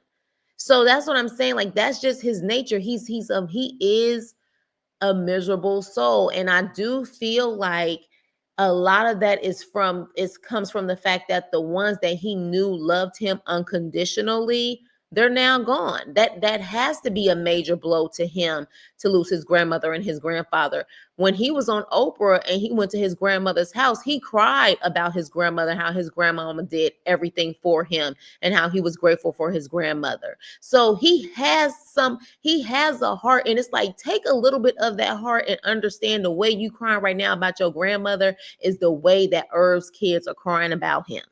So that's what I'm saying. Like, that's just his nature. He is a miserable soul. And I do feel like a lot of that comes from the fact that the ones that he knew loved him unconditionally, they're now gone. That has to be a major blow to him, to lose his grandmother and his grandfather. When he was on Oprah and he went to his grandmother's house, he cried about his grandmother, how his grandmama did everything for him and how he was grateful for his grandmother. So he has a heart, and it's like, take a little bit of that heart and understand the way you crying right now about your grandmother is the way that Irv's kids are crying about him.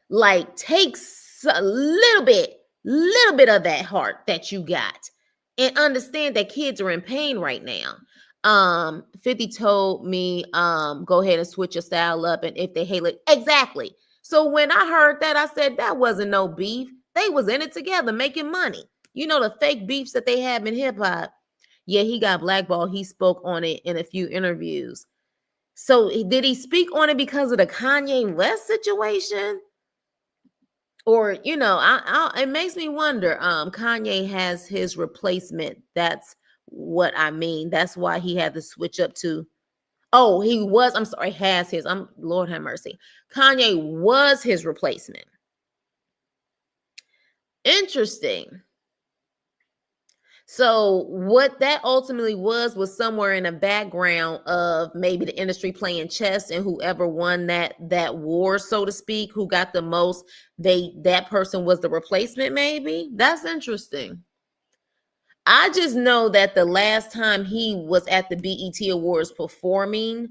Like, take a little bit of that heart that you got and understand that kids are in pain right now. 50 told me, go ahead and switch your style up, and if they hate it, exactly. So when I heard that, I said that wasn't no beef. They was in it together making money. You know, the fake beefs that they have in hip hop. Yeah, he got blackballed. He spoke on it in a few interviews. So did he speak on it because of the Kanye West situation? Or, you know, it makes me wonder. Kanye has his replacement. That's what I mean. That's why he had to switch up to. Oh, he was. I'm sorry. Has his. Lord have mercy. Kanye was his replacement. Interesting. So what that ultimately was somewhere in the background of maybe the industry playing chess, and whoever won that war, so to speak, who got the most, that person was the replacement. Maybe that's interesting. I just know that the last time he was at the BET Awards performing,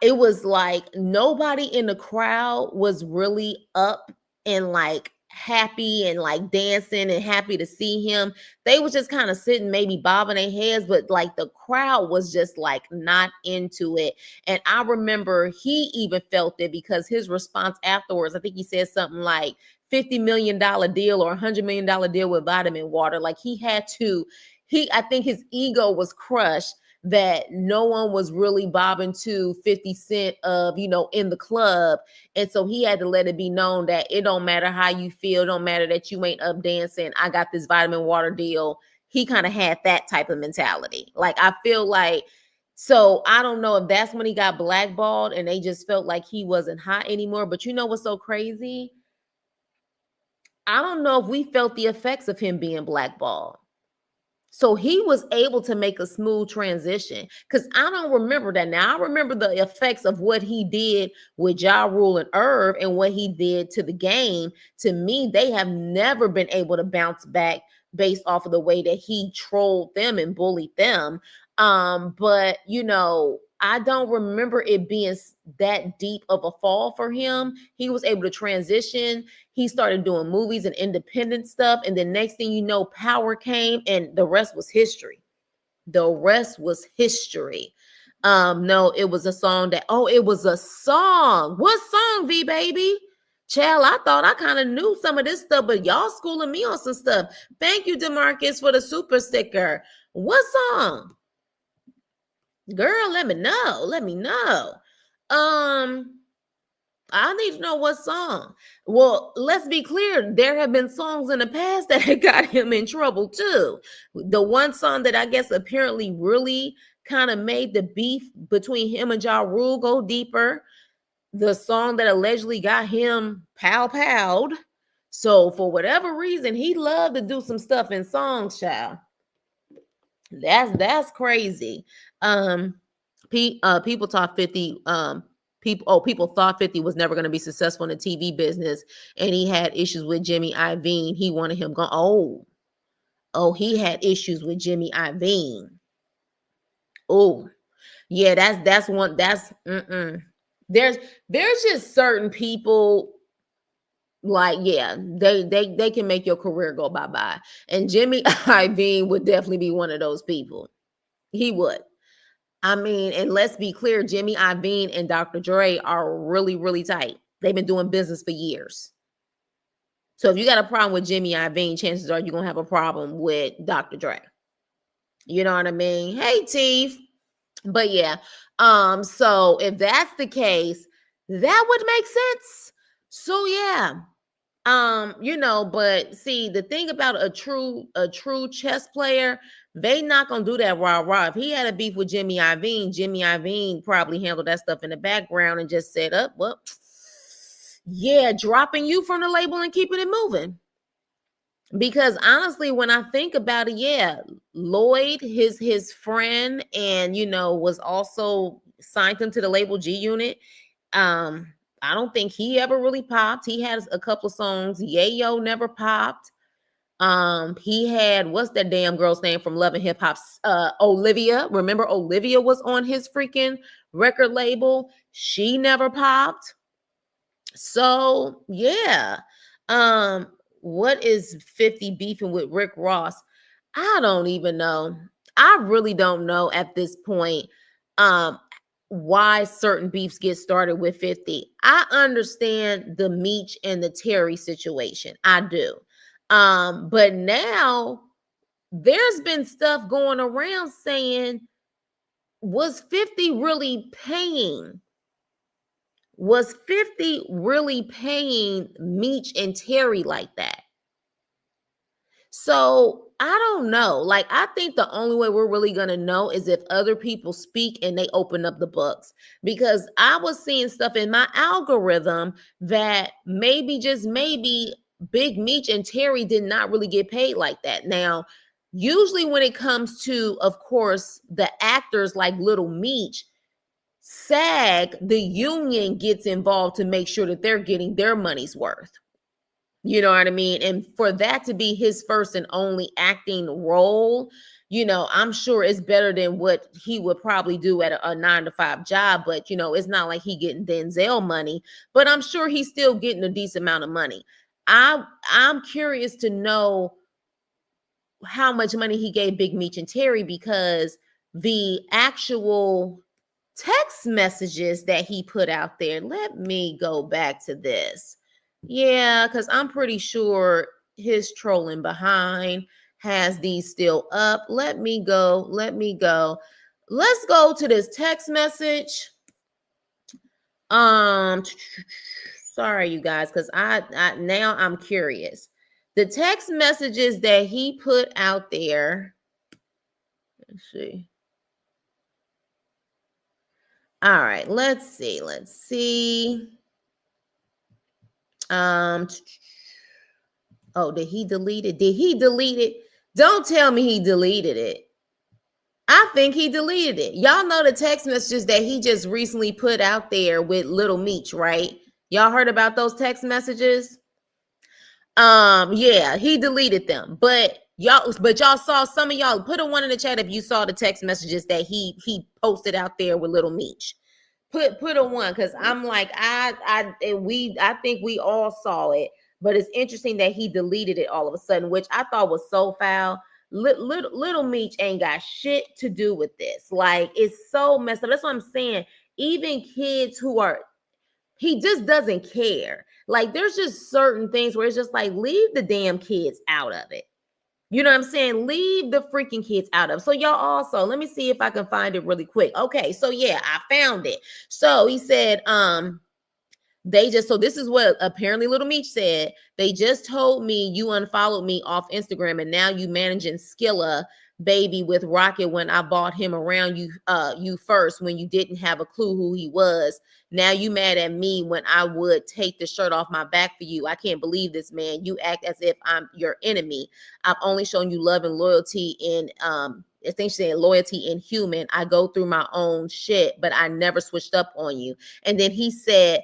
it was like nobody in the crowd was really up and like happy and like dancing and happy to see him. They was just kind of sitting, maybe bobbing their heads, but like the crowd was just like not into it. And I remember he even felt it because his response afterwards, I think he said something like $50 million deal or $100 million deal with Vitamin Water. Like, I think his ego was crushed that no one was really bobbing to 50 Cent of, in the club. And so he had to let it be known that it don't matter how you feel, don't matter that you ain't up dancing, I got this Vitamin Water deal. He kind of had that type of mentality. Like, I feel like, so I don't know if that's when he got blackballed and they just felt like he wasn't hot anymore. But you know what's so crazy? I don't know if we felt the effects of him being blackballed. So he was able to make a smooth transition, because I don't remember that. Now I remember the effects of what he did with Ja Rule and Irv and what he did to the game. To me, they have never been able to bounce back based off of the way that he trolled them and bullied them. But I don't remember it being that deep of a fall for him. He was able to transition. He started doing movies and independent stuff. And then next thing you know, Power came and the rest was history. The rest was history. No, it was a song it was a song. What song, V baby? Child, I thought I kind of knew some of this stuff, but y'all schooling me on some stuff. Thank you, DeMarcus, for the super sticker. What song? Girl, let me know. Let me know. I need to know what song. Well, let's be clear. There have been songs in the past that had got him in trouble too. The one song that I guess apparently really kind of made the beef between him and Ja Rule go deeper. The song that allegedly got him pow-powed. So for whatever reason, he loved to do some stuff in songs, child. That's crazy. People thought 50 people thought 50 was never going to be successful in the TV business, and he had issues with Jimmy Iovine. He wanted him gone. He had issues with Jimmy Iovine. Oh, yeah, that's one. That's there's just certain people, like, yeah, they can make your career go bye-bye. And Jimmy Iovine would definitely be one of those people. He would. I mean, and let's be clear, Jimmy Iovine and Dr. Dre are really, really tight. They've been doing business for years. So if you got a problem with Jimmy Iovine, chances are you're going to have a problem with Dr. Dre. You know what I mean? Hey, Teef. But yeah, so if that's the case, that would make sense. So yeah, but see, the thing about a true chess player, they not gonna do that rah. If he had a beef with Jimmy Iovine probably handled that stuff in the background and just said, "Up, well, yeah, dropping you from the label and keeping it moving." Because honestly, when I think about it, yeah, Lloyd, his friend, and was also signed him to the label G Unit. I don't think he ever really popped. He had a couple of songs. Yayo never popped. He had, what's that damn girl's name from Love and Hip Hop? Olivia. Remember, Olivia was on his freaking record label. She never popped. So yeah. What is 50 beefing with Rick Ross? I don't even know. I really don't know at this point why certain beefs get started with 50. I understand the Meech and the Terry situation. I do. But now there's been stuff going around saying, was 50 really paying? Was 50 really paying Meech and Terry like that? So I don't know. Like, I think the only way we're really going to know is if other people speak and they open up the books. Because I was seeing stuff in my algorithm that maybe, just maybe, Big Meech and Terry did not really get paid like that. Now, usually when it comes to, of course, the actors like Little Meech, SAG, the union, gets involved to make sure that they're getting their money's worth. You know what I mean? And for that to be his first and only acting role, I'm sure it's better than what he would probably do at a 9-to-5 job. But, it's not like he getting Denzel money, but I'm sure he's still getting a decent amount of money. I'm curious to know how much money he gave Big Meech and Terry, because the actual text messages that he put out there, let me go back to this. Yeah, because I'm pretty sure his trolling behind has these still up. Let me go. Let's go to this text message. Sorry, you guys, because I now I'm curious. The text messages that he put out there. Let's see. All right, let's see. Oh, did he delete it? Don't tell me he deleted it. I think he deleted it. Y'all know the text messages that he just recently put out there with Little Meech, right? Y'all heard about those text messages? Yeah, he deleted them. But Y'all, but y'all saw, some of y'all put a one in the chat if you saw the text messages that he posted out there with Little Meech. Put a one, because I'm like, I think we all saw it, but it's interesting that he deleted it all of a sudden, which I thought was so foul. Little Meech ain't got shit to do with this. Like, it's so messed up. That's what I'm saying. Even kids who are, he just doesn't care. Like, there's just certain things where it's just like, leave the damn kids out of it. You know what I'm saying? Leave the freaking kids out of. So y'all also, let me see if I can find it really quick. Okay, so yeah, I found it. So he said, they just, so this is what apparently Little Meech said. They just told me you unfollowed me off Instagram and now you managing Skilla baby with Rocket when I bought him around you first when you didn't have a clue who he was. Now you mad at me when I would take the shirt off my back for you. I can't believe this, man. You act as if I'm your enemy. I've only shown you love and loyalty in I think she said loyalty in human. I go through my own shit, but I never switched up on you. And then he said,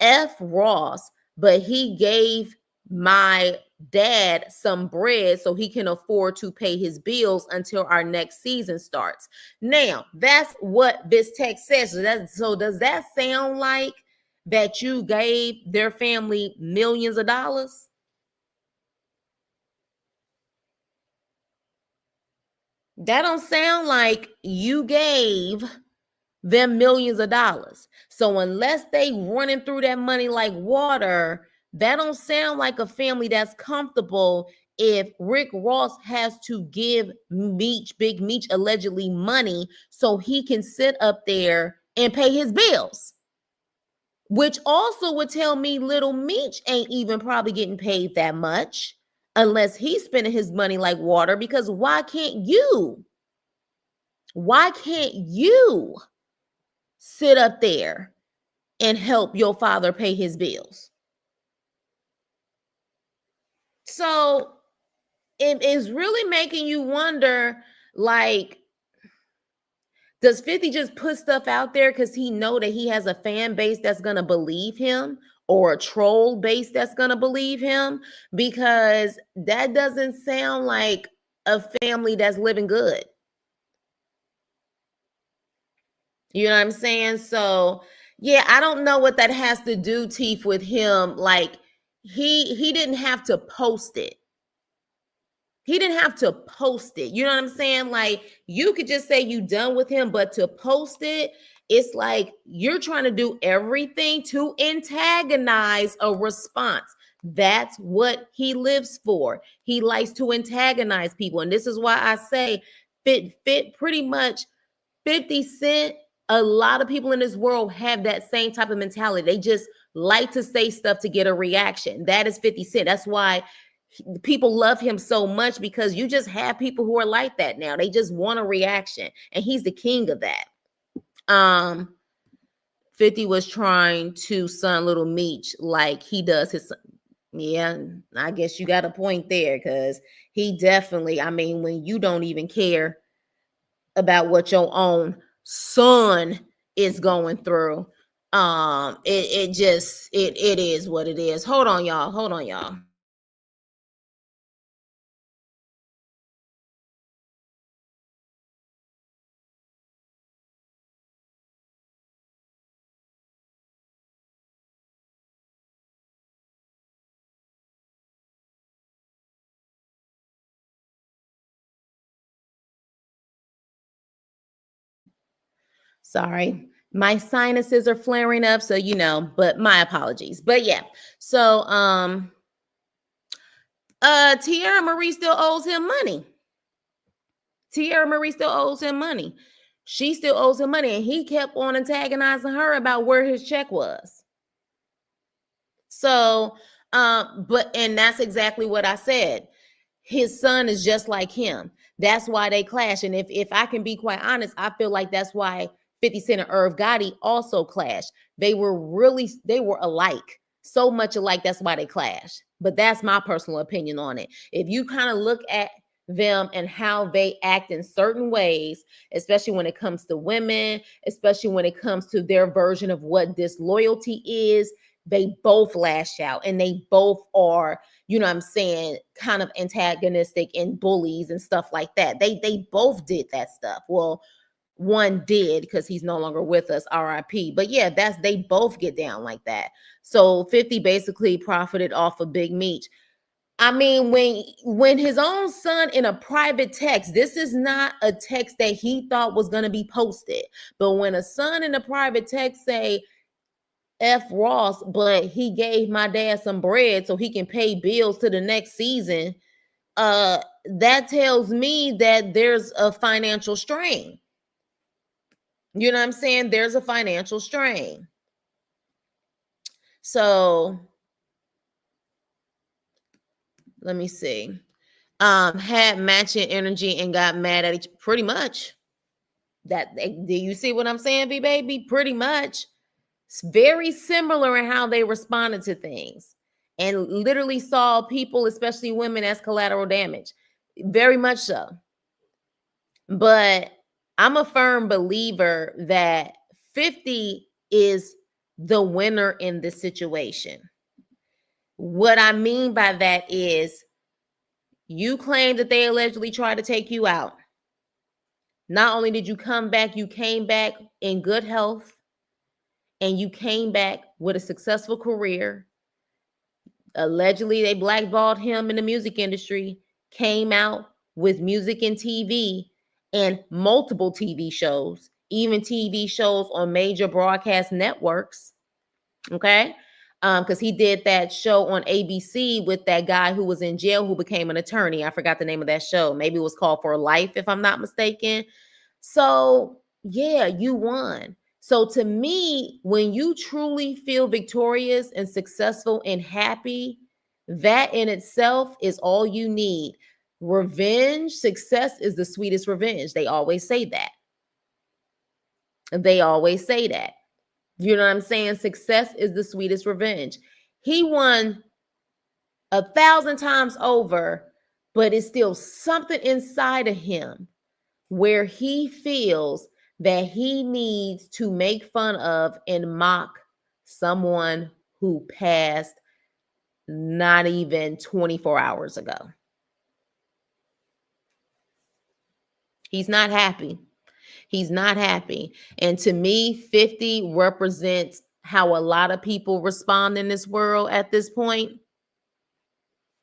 F Ross, but he gave my dad some bread so he can afford to pay his bills until our next season starts. Now, that's what this text says. So does that sound like that you gave their family millions of dollars? That don't sound like you gave them millions of dollars. So unless they running through that money like water, that don't sound like a family that's comfortable if Rick Ross has to give Big Meech allegedly money so he can sit up there and pay his bills. Which also would tell me Little Meech ain't even probably getting paid that much unless he's spending his money like water, because why can't you? Why can't you sit up there and help your father pay his bills? So it is really making you wonder, like, does 50 just put stuff out there because he know that he has a fan base that's gonna believe him, or a troll base that's gonna believe him? Because that doesn't sound like a family that's living good. You know what I'm saying? So yeah, I don't know what that has to do, Teeth, with him. Like, he didn't have to post it. He didn't have to post it. You know what I'm saying? Like, you could just say you done with him, but to post it, it's like you're trying to do everything to antagonize a response. That's what he lives for. He likes to antagonize people. And this is why I say fit pretty much 50 Cent. A lot of people in this world have that same type of mentality. They just like to say stuff to get a reaction. That is 50 Cent. That's why people love him so much, because you just have people who are like that now. They just want a reaction, and he's the king of that. 50 was trying to son Little Meech like he does his son. Yeah, I guess you got a point there, because he definitely, I mean, when you don't even care about what your own son is going through, it is what it is. Hold on, y'all. Sorry. My sinuses are flaring up, so but my apologies. But yeah. So Tierra Marie still owes him money. Tierra Marie still owes him money. She still owes him money, and he kept on antagonizing her about where his check was. So, and that's exactly what I said. His son is just like him. That's why they clash. And if I can be quite honest, I feel like that's why 50 Cent and Irv Gotti also clashed. They were alike, so much alike. That's why they clashed. But that's my personal opinion on it. If you kind of look at them and how they act in certain ways, especially when it comes to women, especially when it comes to their version of what disloyalty is, they both lash out and they both are, you know what I'm saying, kind of antagonistic and bullies and stuff like that. They both did that stuff. Well, one did because he's no longer with us, RIP. But yeah, they both get down like that. So 50 basically profited off of Big Meech. I mean, when his own son in a private text, this is not a text that he thought was going to be posted. But when a son in a private text say F Ross, but he gave my dad some bread so he can pay bills to the next season, that tells me that there's a financial strain. You know what I'm saying? There's a financial strain. So let me see. Had matching energy and got mad at each, pretty much. Do you see what I'm saying, B baby? Pretty much. It's very similar in how they responded to things and literally saw people, especially women, as collateral damage. Very much so. But I'm a firm believer that 50 is the winner in this situation. What I mean by that is you claim that they allegedly tried to take you out. Not only did you come back, you came back in good health and you came back with a successful career. Allegedly, they blackballed him in the music industry, came out with music and TV and multiple TV shows, even TV shows on major broadcast networks. Okay. Because he did that show on ABC with that guy who was in jail who became an attorney. I forgot the name of that show. Maybe it was called For Life, if I'm not mistaken. So, yeah, you won. So, to me, when you truly feel victorious and successful and happy, that in itself is all you need. Revenge, success is the sweetest revenge. They always say that. They always say that. You know what I'm saying? Success is the sweetest revenge. He won 1,000 times over, but it's still something inside of him where he feels that he needs to make fun of and mock someone who passed not even 24 hours ago. He's not happy. He's not happy. And to me, 50 represents how a lot of people respond in this world at this point.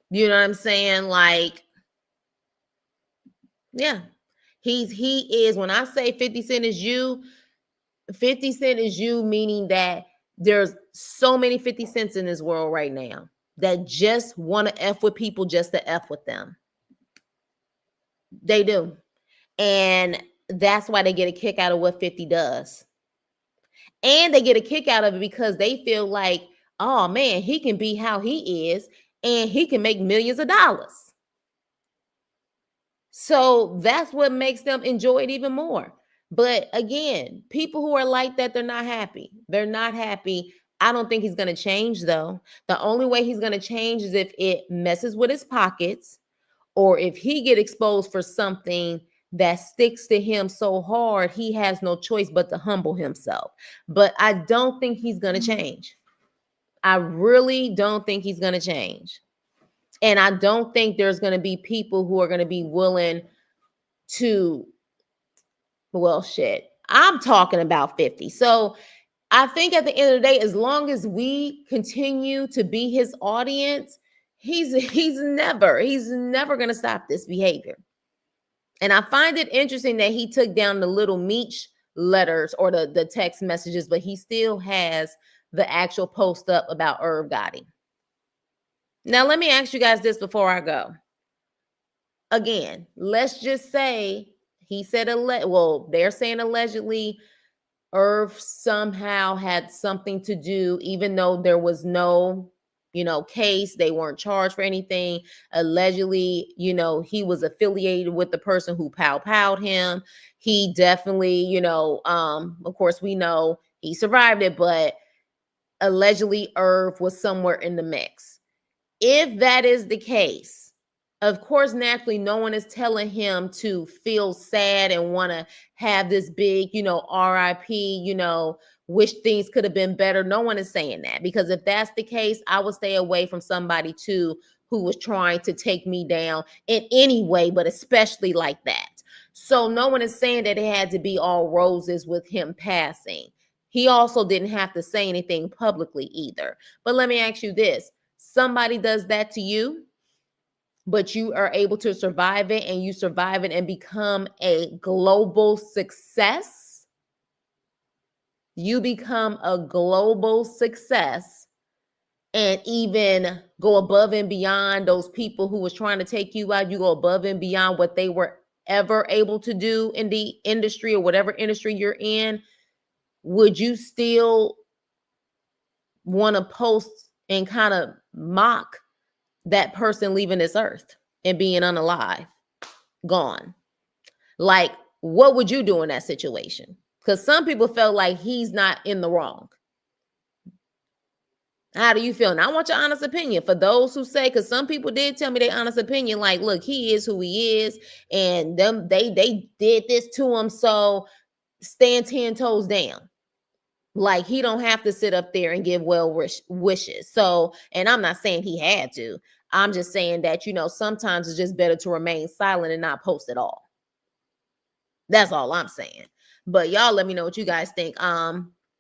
You know what I'm saying? Like, yeah, he is, when I say 50 Cent is you, 50 Cent is you, meaning that there's so many 50 Cents in this world right now that just want to F with people just to F with them. They do. And that's why they get a kick out of what 50 does. And they get a kick out of it because they feel like, oh man, he can be how he is and he can make millions of dollars. So that's what makes them enjoy it even more. But again, people who are like that, they're not happy. They're not happy. I don't think he's going to change though. The only way he's going to change is if it messes with his pockets or if he get exposed for something that sticks to him so hard, he has no choice but to humble himself. But I don't think he's going to change. I really don't think he's going to change. And I don't think there's going to be people who are going to be willing to, well, shit, I'm talking about 50. So I think at the end of the day, as long as we continue to be his audience, he's never going to stop this behavior. And I find it interesting that he took down the Little Meech letters or the text messages, but he still has the actual post up about Irv Gotti. Now, let me ask you guys this before I go. Again, let's just say he said, well, they're saying allegedly Irv somehow had something to do, even though there was no, case, they weren't charged for anything. Allegedly, he was affiliated with the person who powed him. He definitely, of course we know he survived it, but allegedly Irv was somewhere in the mix. If that is the case, Of course, naturally, no one is telling him to feel sad and want to have this big, RIP, wish things could have been better. No one is saying that, because if that's the case, I would stay away from somebody too who was trying to take me down in any way, but especially like that. So no one is saying that it had to be all roses with him passing. He also didn't have to say anything publicly either. But let me ask you this: somebody does that to you, but you are able to survive it, and you survive it and become a global success. You become a global success and even go above and beyond those people who was trying to take you out. You go above and beyond what they were ever able to do in the industry or whatever industry you're in. Would you still want to post and kind of mock that person leaving this earth and being unalive, gone? Like, what would you do in that situation? Because some people felt like he's not in the wrong. How do you feel? And I want your honest opinion for those who say, because some people did tell me their honest opinion, like, look, he is who he is, and them they did this to him, so stand 10 toes down. Like, he don't have to sit up there and give wishes. So, and I'm not saying he had to. I'm just saying that, sometimes it's just better to remain silent and not post at all. That's all I'm saying. But y'all let me know what you guys think.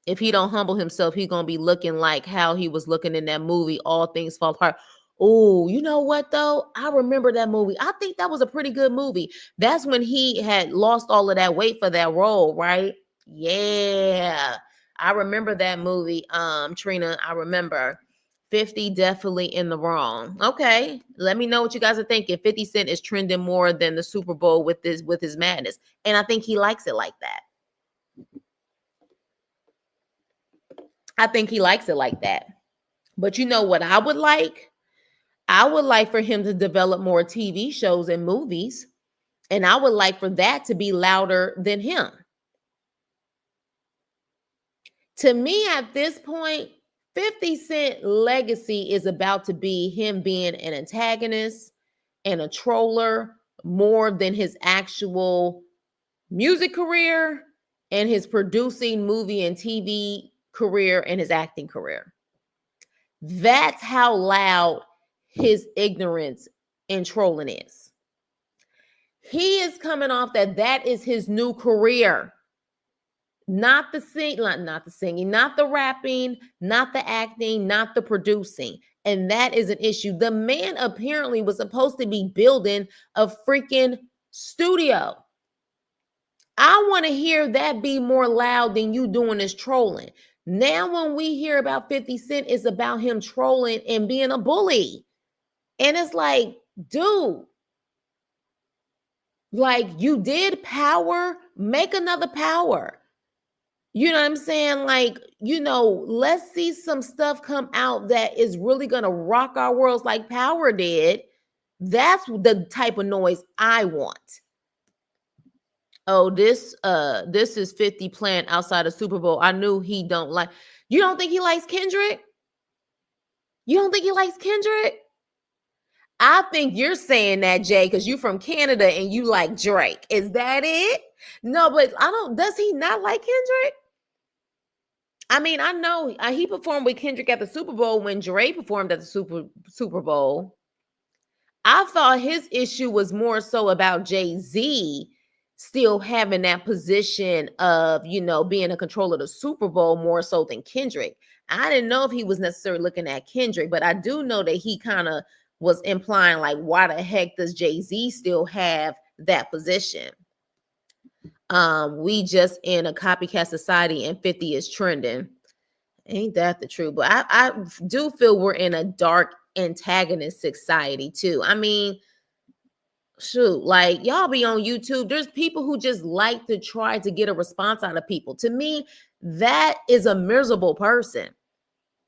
If he don't humble himself, he gonna be looking like how he was looking in that movie, All Things Fall Apart. Oh, you know what though? I remember that movie. I think that was a pretty good movie. That's when he had lost all of that weight for that role, right? Yeah. I remember that movie, Trina. I remember. 50 definitely in the wrong. Okay. Let me know what you guys are thinking. 50 Cent is trending more than the Super Bowl with his madness. And I think he likes it like that. I think he likes it like that. But you know what I would like? I would like for him to develop more TV shows and movies. And I would like for that to be louder than him. To me, at this point, 50 Cent legacy is about to be him being an antagonist and a troller more than his actual music career and his producing movie and TV career and his acting career. That's how loud his ignorance and trolling is. He is coming off that is his new career. Not the singing, not the rapping, not the acting, not the producing. And that is an issue. The man apparently was supposed to be building a freaking studio. I want to hear that be more loud than you doing this trolling. Now, when we hear about 50 Cent, it's about him trolling and being a bully. And it's like, dude, like, you did Power, make another Power. You know what I'm saying? Like, let's see some stuff come out that is really going to rock our worlds like Power did. That's the type of noise I want. Oh, this is 50 playing outside of Super Bowl. I knew he don't like. You don't think he likes Kendrick? You don't think he likes Kendrick? I think you're saying that, Jay, because you're from Canada and you like Drake. Is that it? No, but does he not like Kendrick? I mean, I know he performed with Kendrick at the Super Bowl when Drake performed at the Super Bowl. I thought his issue was more so about Jay-Z still having that position of, being a controller of the Super Bowl more so than Kendrick. I didn't know if he was necessarily looking at Kendrick, but I do know that he kind of was implying, like, why the heck does Jay-Z still have that position? We just in a copycat society and 50 is trending. Ain't that the truth? But I do feel we're in a dark antagonist society too. I mean, shoot, like, y'all be on YouTube. There's people who just like to try to get a response out of people. To me, that is a miserable person.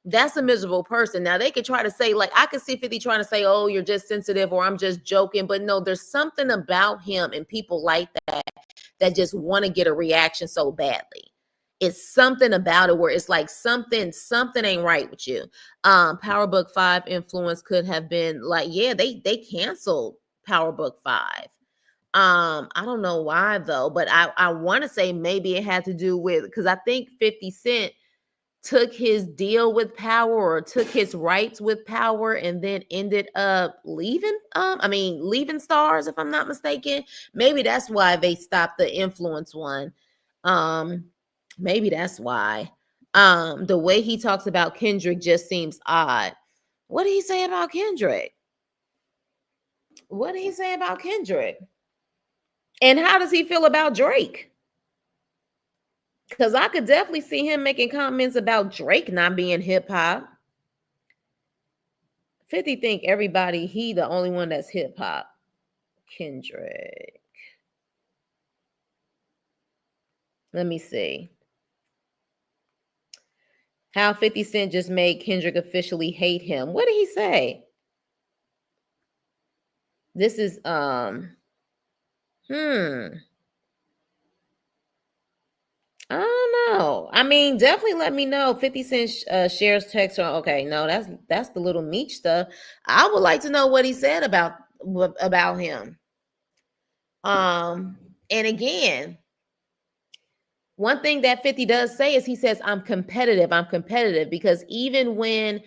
That's a miserable person. Now, they could try to say, like, I could see 50 trying to say, oh, you're just sensitive or I'm just joking. But no, there's something about him and people like that just want to get a reaction so badly. It's something about it where it's like something ain't right with you. Power Book 5 influence could have been like, yeah, they canceled Power Book 5. I don't know why though, but I want to say maybe it had to do with, because I think 50 Cent took his deal with Power, or took his rights with Power, and then ended up leaving Stars, if I'm not mistaken. Maybe that's why they stopped the Influence one. Um Maybe that's why. The way he talks about Kendrick just seems odd. What did he say about Kendrick? What did he say about Kendrick? And how does he feel about Drake? Because I could definitely see him making comments about Drake not being hip hop. 50 think everybody, he the only one that's hip hop. Kendrick. Let me see. How 50 Cent just made Kendrick officially hate him. What did he say? This is I don't know. I mean, definitely let me know. 50 Cent shares text. Okay, no, that's the Little Meech stuff. I would like to know what he said about him. And again, one thing that 50 does say is he says, I'm competitive, because even when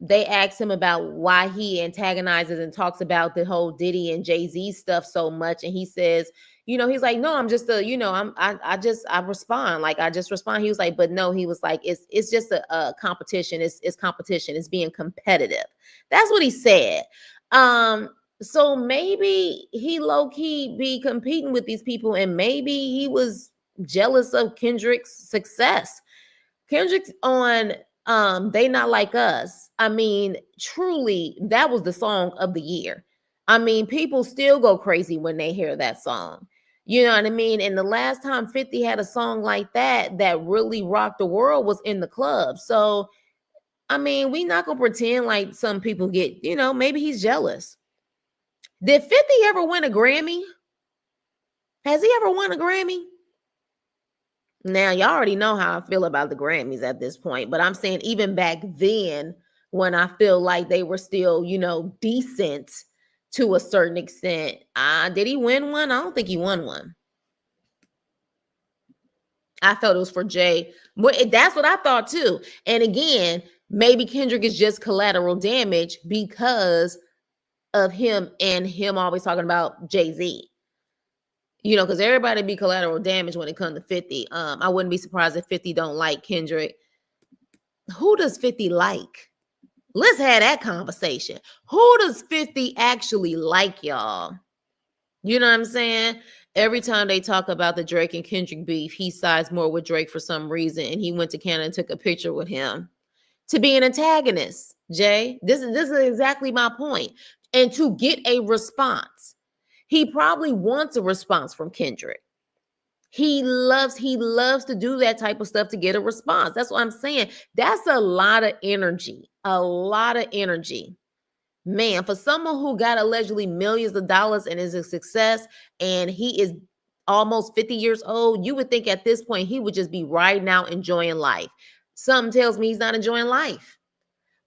they asked him about why he antagonizes and talks about the whole Diddy and Jay-Z stuff so much, and he says, he's like, no, I'm just I respond, like I just respond. He was like, but no, he was like, it's just a competition. It's competition. It's being competitive. That's what he said. So maybe he low-key be competing with these people, and maybe he was jealous of Kendrick's success. Kendrick's on They Not Like Us. I mean, truly, that was the song of the year. I mean, people still go crazy when they hear that song. You know what I mean? And the last time 50 had a song like that really rocked the world was In the Club. So, I mean, we not gonna pretend like some people get, maybe he's jealous. Did 50 ever win a Grammy? Has he ever won a Grammy? Now, y'all already know how I feel about the Grammys at this point, but I'm saying even back then, when I feel like they were still, decent to a certain extent. Did he win one? I don't think he won one. I felt it was for Jay. But that's what I thought too. And again, maybe Kendrick is just collateral damage because of him, and him always talking about Jay-Z. Because everybody be collateral damage when it comes to 50. I wouldn't be surprised if 50 don't like Kendrick. Who does 50 like? Let's have that conversation. Who does 50 actually like, y'all? You know what I'm saying? Every time they talk about the Drake and Kendrick beef, he sides more with Drake for some reason, and he went to Canada and took a picture with him to be an antagonist. Jay, this is exactly my point. And to get a response. He probably wants a response from Kendrick. He loves to do that type of stuff to get a response. That's what I'm saying. That's a lot of energy. A lot of energy. Man, for someone who got allegedly millions of dollars and is a success, and he is almost 50 years old, you would think at this point he would just be riding out enjoying life. Something tells me he's not enjoying life.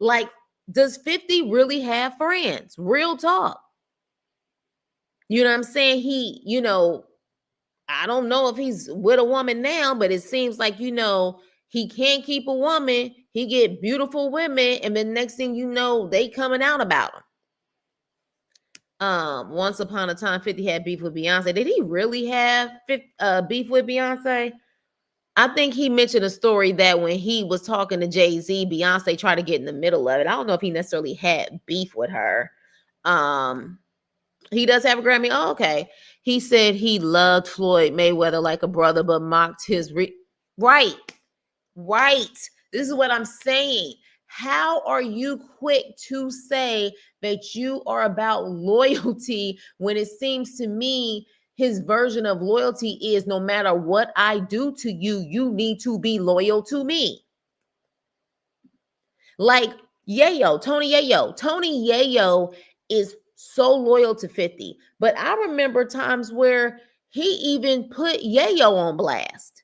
Like, does 50 really have friends? Real talk. You know what I'm saying? I don't know if he's with a woman now, but it seems like, he can't keep a woman. He get beautiful women, and the next thing you know, they coming out about him. Once upon a time, 50 had beef with Beyonce. Did he really have beef with Beyonce? I think he mentioned a story that when he was talking to Jay-Z, Beyonce tried to get in the middle of it. I don't know if he necessarily had beef with her. He does have a Grammy. Oh, okay. He said he loved Floyd Mayweather like a brother, but mocked his right. This is what I'm saying. How are you quick to say that you are about loyalty when it seems to me his version of loyalty is no matter what I do to you, you need to be loyal to me? Like Tony Yayo is so loyal to 50. But I remember times where he even put Yayo on blast.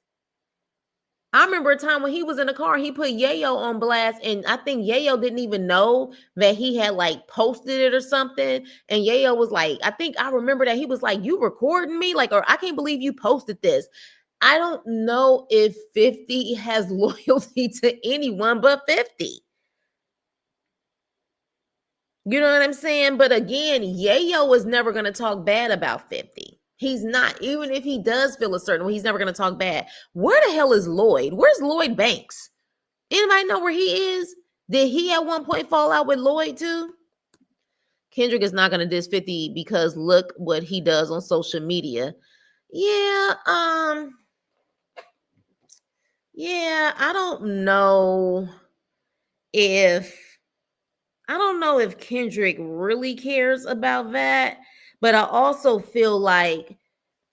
I remember a time when he was in the car, he put Yayo on blast, and I think Yayo didn't even know that he had like posted it or something. And Yayo was like, I think I remember that he was like, "You recording me?" Like, or I can't believe you posted this. I don't know if 50 has loyalty to anyone but 50. You know what I'm saying? But again, Yayo is never going to talk bad about 50. He's not. Even if he does feel a certain way, he's never going to talk bad. Where the hell is Lloyd? Where's Lloyd Banks? Anybody know where he is? Did he at one point fall out with Lloyd too? Kendrick is not going to diss 50 because look what he does on social media. Yeah, I don't know if Kendrick really cares about that, but I also feel like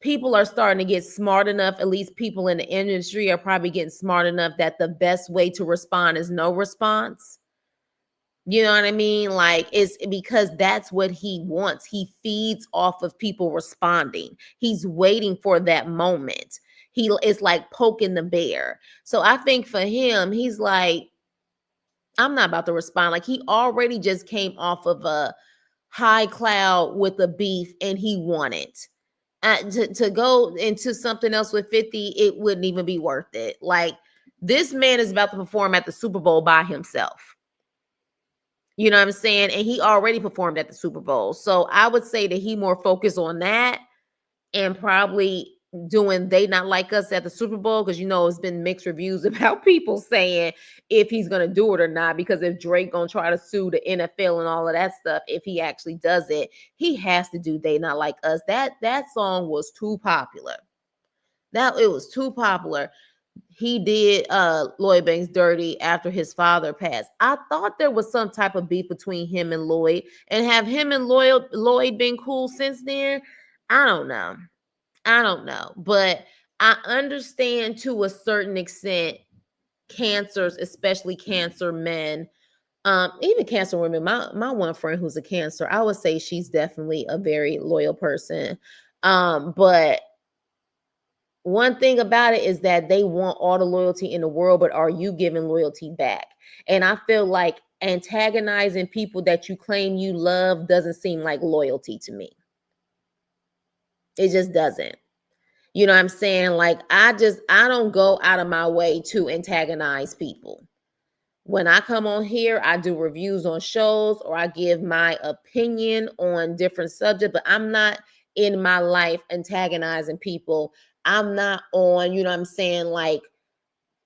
people are starting to get smart enough, at least people in the industry are probably getting smart enough that the best way to respond is no response. You know what I mean? Like, it's because that's what he wants. He feeds off of people responding. He's waiting for that moment. It's like poking the bear. So I think for him, he's like, I'm not about to respond. Like, he already just came off of a high cloud with a beef and he won it. To go into something else with 50, it wouldn't even be worth it. Like, this man is about to perform at the Super Bowl by himself. You know what I'm saying? And he already performed at the Super Bowl. So I would say that he more focused on that and probably doing They Not Like Us at the Super Bowl, because it's been mixed reviews about people saying if he's gonna do it or not, because if Drake gonna try to sue the NFL and all of that stuff, if he actually does it, he has to do They Not Like Us. That song was too popular. It was too popular. He did Lloyd Banks dirty after his father passed. I thought there was some type of beef between him and Lloyd, and have him and Lloyd been cool since then? I don't know. But I understand to a certain extent cancers, especially cancer men, even cancer women. My one friend who's a cancer, I would say she's definitely a very loyal person. But one thing about it is that they want all the loyalty in the world, but are you giving loyalty back? And I feel like antagonizing people that you claim you love doesn't seem like loyalty to me. It just doesn't. You know what I'm saying? Like, I don't go out of my way to antagonize people. When I come on here, I do reviews on shows or I give my opinion on different subjects, but I'm not in my life antagonizing people. I'm not on, you know what I'm saying, like,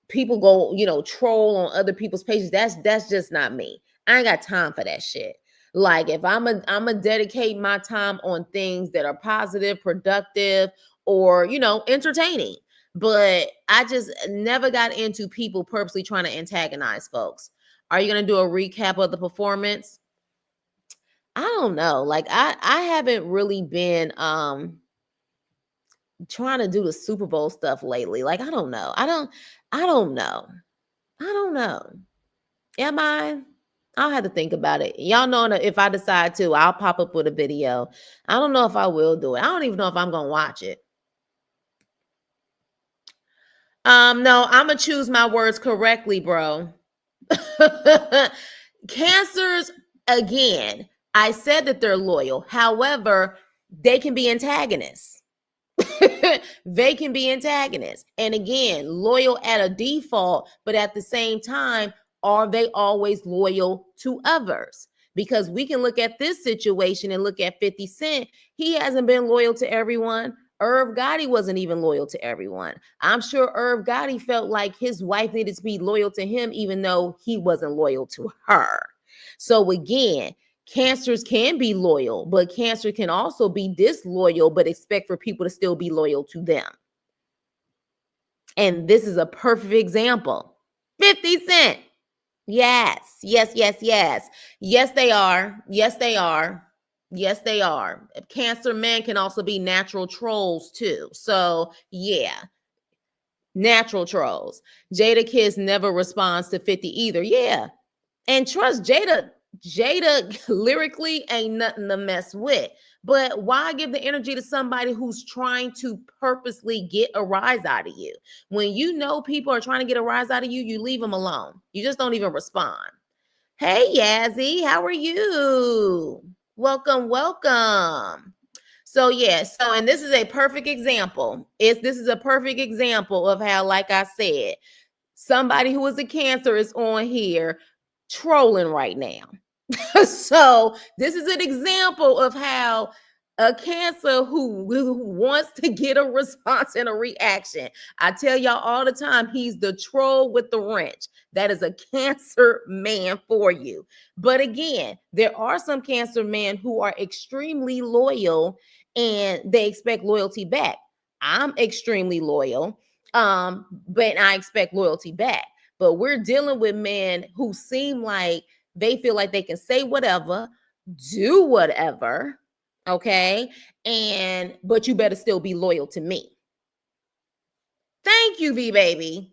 people go, troll on other people's pages. That's just not me. I ain't got time for that shit. Like, if I'm a dedicate my time on things that are positive, productive, or entertaining. But I just never got into people purposely trying to antagonize folks. Are you gonna do a recap of the performance? I don't know. Like, I haven't really been trying to do the Super Bowl stuff lately. Like, I don't know. I don't know. I don't know. Am I? I'll have to think about it. Y'all know that if I decide to, I'll pop up with a video. I don't know if I will do it. I don't even know if I'm gonna watch it. No, I'm gonna choose my words correctly, bro. Cancers, again, I said that they're loyal. However, they can be antagonists. They can be antagonists. And again, loyal at a default, but at the same time, are they always loyal to others? Because we can look at this situation and look at 50 Cent. He hasn't been loyal to everyone. Irv Gotti wasn't even loyal to everyone. I'm sure Irv Gotti felt like his wife needed to be loyal to him, even though he wasn't loyal to her. So again, cancers can be loyal, but cancer can also be disloyal, but expect for people to still be loyal to them. And this is a perfect example. 50 Cent. Yes, yes, yes, yes. Yes, they are. Yes, they are. Yes, they are. Cancer men can also be natural trolls too. So yeah, natural trolls. Jadakiss never responds to 50 either. Yeah. And trust Jada lyrically ain't nothing to mess with. But why give the energy to somebody who's trying to purposely get a rise out of you? When you know people are trying to get a rise out of you, you leave them alone. You just don't even respond. Hey, Yazzie, how are you? Welcome, welcome. So, yeah, and this is a perfect example. This is a perfect example of how, like I said, somebody who is a Cancer is on here trolling right now. So this is an example of how a Cancer who wants to get a response and a reaction. I tell y'all all the time, he's the troll with the wrench. That is a Cancer man for you. But again, there are some Cancer men who are extremely loyal and they expect loyalty back. I'm extremely loyal, but I expect loyalty back. But we're dealing with men who seem like they feel like they can say whatever, do whatever, okay? But you better still be loyal to me. Thank you, V baby.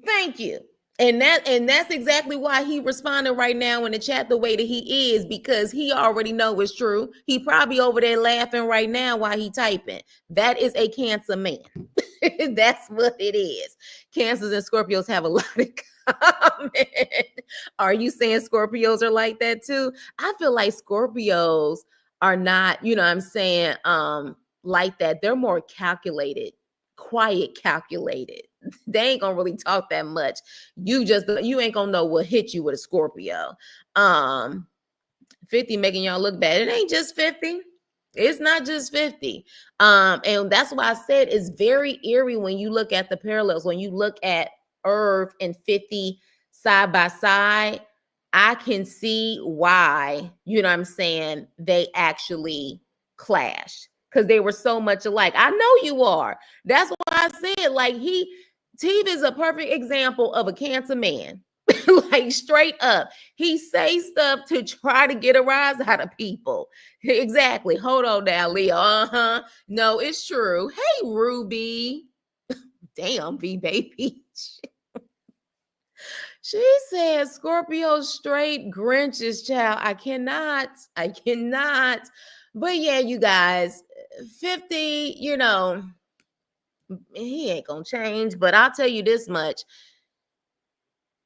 Thank you. And that's exactly why he responded right now in the chat the way that he is, because he already know it's true. He probably over there laughing right now while he typing. That is a Cancer man. That's what it is. Cancers and Scorpios have a lot in common. Are you saying Scorpios are like that too? I feel like Scorpios are not, you know what I'm saying, like that. They're more calculated, quiet, calculated. They ain't gonna really talk that much. You ain't gonna know what hit you with a Scorpio. 50 making y'all look bad. It ain't just 50. It's not just 50. And that's why I said it's very eerie when you look at the parallels. When you look at Irv and 50 side by side, I can see why, you know what I'm saying, they actually clashed because they were so much alike. I know you are. That's why I said, like, Steve is a perfect example of a Cancer man. Like, straight up, he says stuff to try to get a rise out of people. Exactly. Hold on now, Leo. No, it's true. Hey, Ruby. Damn, V baby. She said Scorpio straight Grinches, child. I cannot. But yeah, you guys, 50, you know, he ain't gonna change. But I'll tell you this much.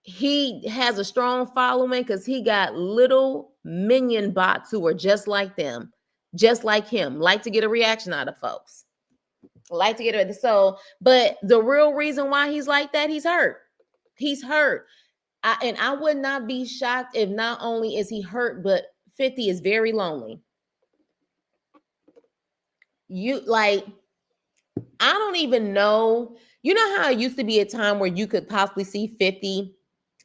He has a strong following because he got little minion bots who are just like them, just like him, like to get a reaction out of folks. Like to get it. So, but the real reason why he's like that, he's hurt. He's hurt. I would not be shocked if not only is he hurt, but 50 is very lonely. You like, I don't even know. You know how it used to be a time where you could possibly see 50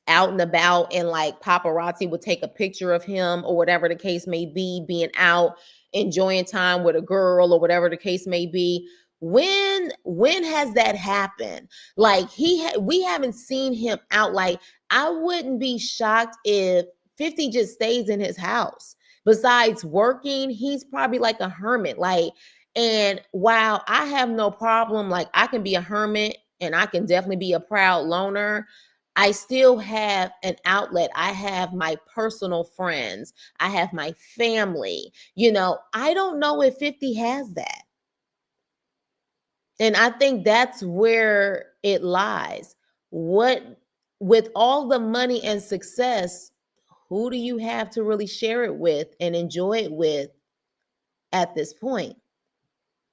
out and about and like paparazzi would take a picture of him or whatever the case may be, being out enjoying time with a girl or whatever the case may be. When has that happened? Like we haven't seen him out. Like, I wouldn't be shocked if 50 just stays in his house. Besides working, he's probably like a hermit. Like, and while I have no problem, like I can be a hermit and I can definitely be a proud loner, I still have an outlet. I have my personal friends. I have my family. You know, I don't know if 50 has that. And I think that's where it lies. With all the money and success, who do you have to really share it with and enjoy it with at this point?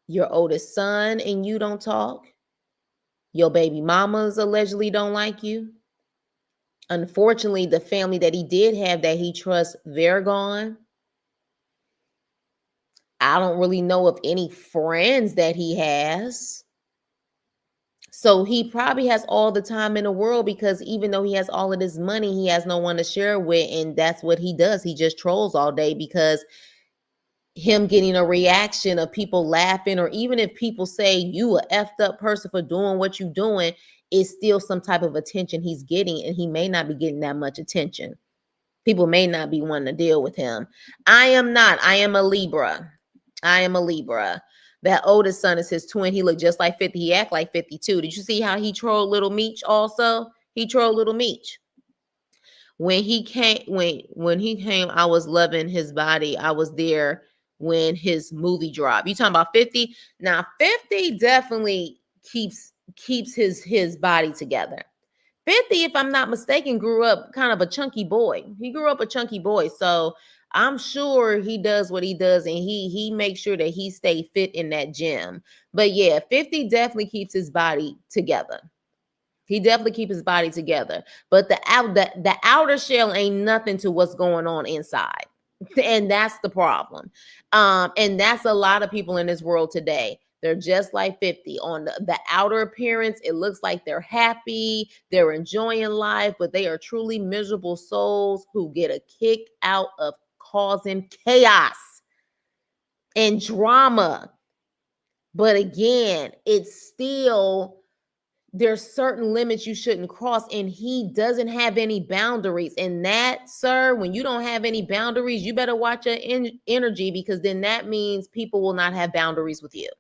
Your oldest son and you don't talk? Your baby mamas allegedly don't like you? Unfortunately, the family that he did have that he trusts, they're gone. I don't really know of any friends that he has. So he probably has all the time in the world because even though he has all of this money, he has no one to share with. And that's what he does. He just trolls all day because him getting a reaction of people laughing, or even if people say you a effed up person for doing what you doing, is still some type of attention he's getting, and he may not be getting that much attention. People may not be wanting to deal with him. I am not. I am a Libra. That oldest son is his twin. He looked just like 50. He act like 52. Did you see how he trolled Little Meech also? He trolled Little Meech. When he came, I was loving his body. I was there when his movie dropped. You talking about 50? Now 50 definitely keeps his body together. 50, if I'm not mistaken, grew up kind of a chunky boy. He grew up a chunky boy. So I'm sure he does what he does, and he makes sure that he stay fit in that gym. But yeah, 50 definitely keeps his body together. He definitely keeps his body together. But the outer shell ain't nothing to what's going on inside. And that's the problem. And that's a lot of people in this world today. They're just like 50. On the outer appearance, it looks like they're happy, they're enjoying life, but they are truly miserable souls who get a kick out of causing chaos and drama. But again, it's still, there's certain limits you shouldn't cross, and he doesn't have any boundaries. And that, sir, when you don't have any boundaries, you better watch your energy, because then that means people will not have boundaries with you.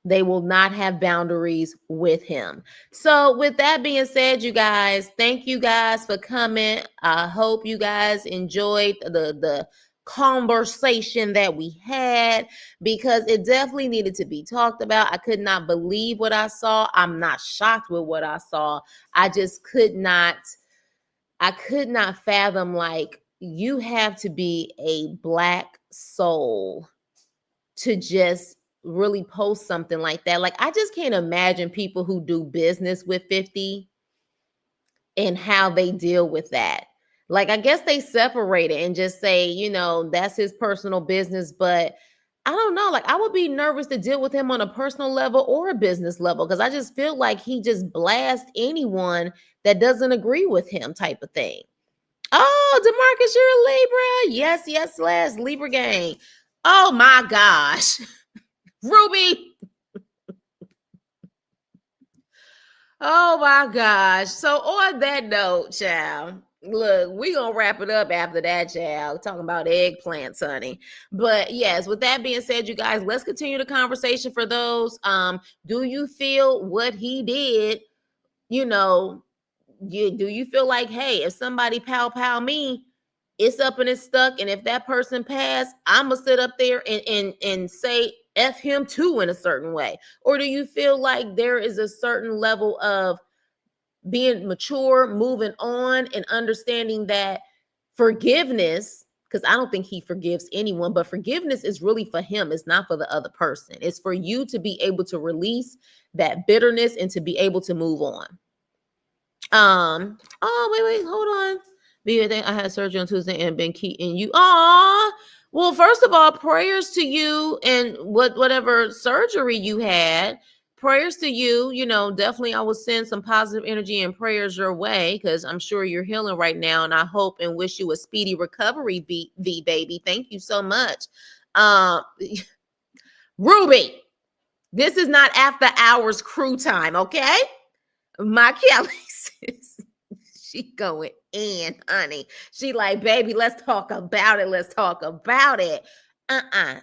They will not have boundaries with him. So with that being said, you guys, thank you guys for coming. I hope you guys enjoyed the conversation that we had, because it definitely needed to be talked about. I could not believe what I saw. I'm not shocked with what I saw. I just could not fathom, like, you have to be a Black soul to just really post something like that. Like, I just can't imagine people who do business with 50 and how they deal with that. Like, I guess they separate it and just say, that's his personal business. But I don't know. Like, I would be nervous to deal with him on a personal level or a business level, because I just feel like he just blasts anyone that doesn't agree with him, type of thing. Oh, DeMarcus, you're a Libra. Yes, yes, Les, Libra gang. Oh my gosh. Ruby. Oh my gosh. So on that note, child, look, we gonna wrap it up after that, child. Talking about eggplants, honey. But yes, with that being said, you guys, let's continue the conversation for those. Do you feel what he did, you know, do you feel like, hey, if somebody pow me, it's up and it's stuck, and if that person passed, I'm gonna sit up there and say F him too in a certain way? Or do you feel like there is a certain level of being mature, moving on, and understanding that forgiveness, because I don't think he forgives anyone, but forgiveness is really for him, it's not for the other person. It's for you to be able to release that bitterness and to be able to move on. Oh, wait, hold on. I had surgery on Tuesday and been keeping you. Well, first of all, prayers to you and whatever surgery you had. Prayers to you. Definitely I will send some positive energy and prayers your way, because I'm sure you're healing right now, and I hope and wish you a speedy recovery, V baby. Thank you so much. Ruby, this is not after hours crew time, okay? My Kelly sis, she going in, honey. She like, baby, let's talk about it. Let's talk about it.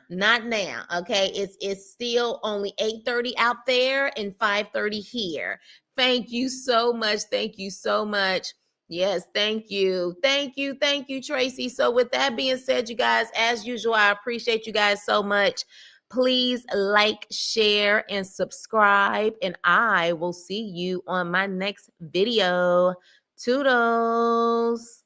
Not now. Okay. It's still only 8:30 out there and 5:30 here. Thank you so much. Thank you so much. Yes, thank you. Thank you. Thank you, Tracy. So with that being said, you guys, as usual, I appreciate you guys so much. Please like, share, and subscribe, and I will see you on my next video. Toodles.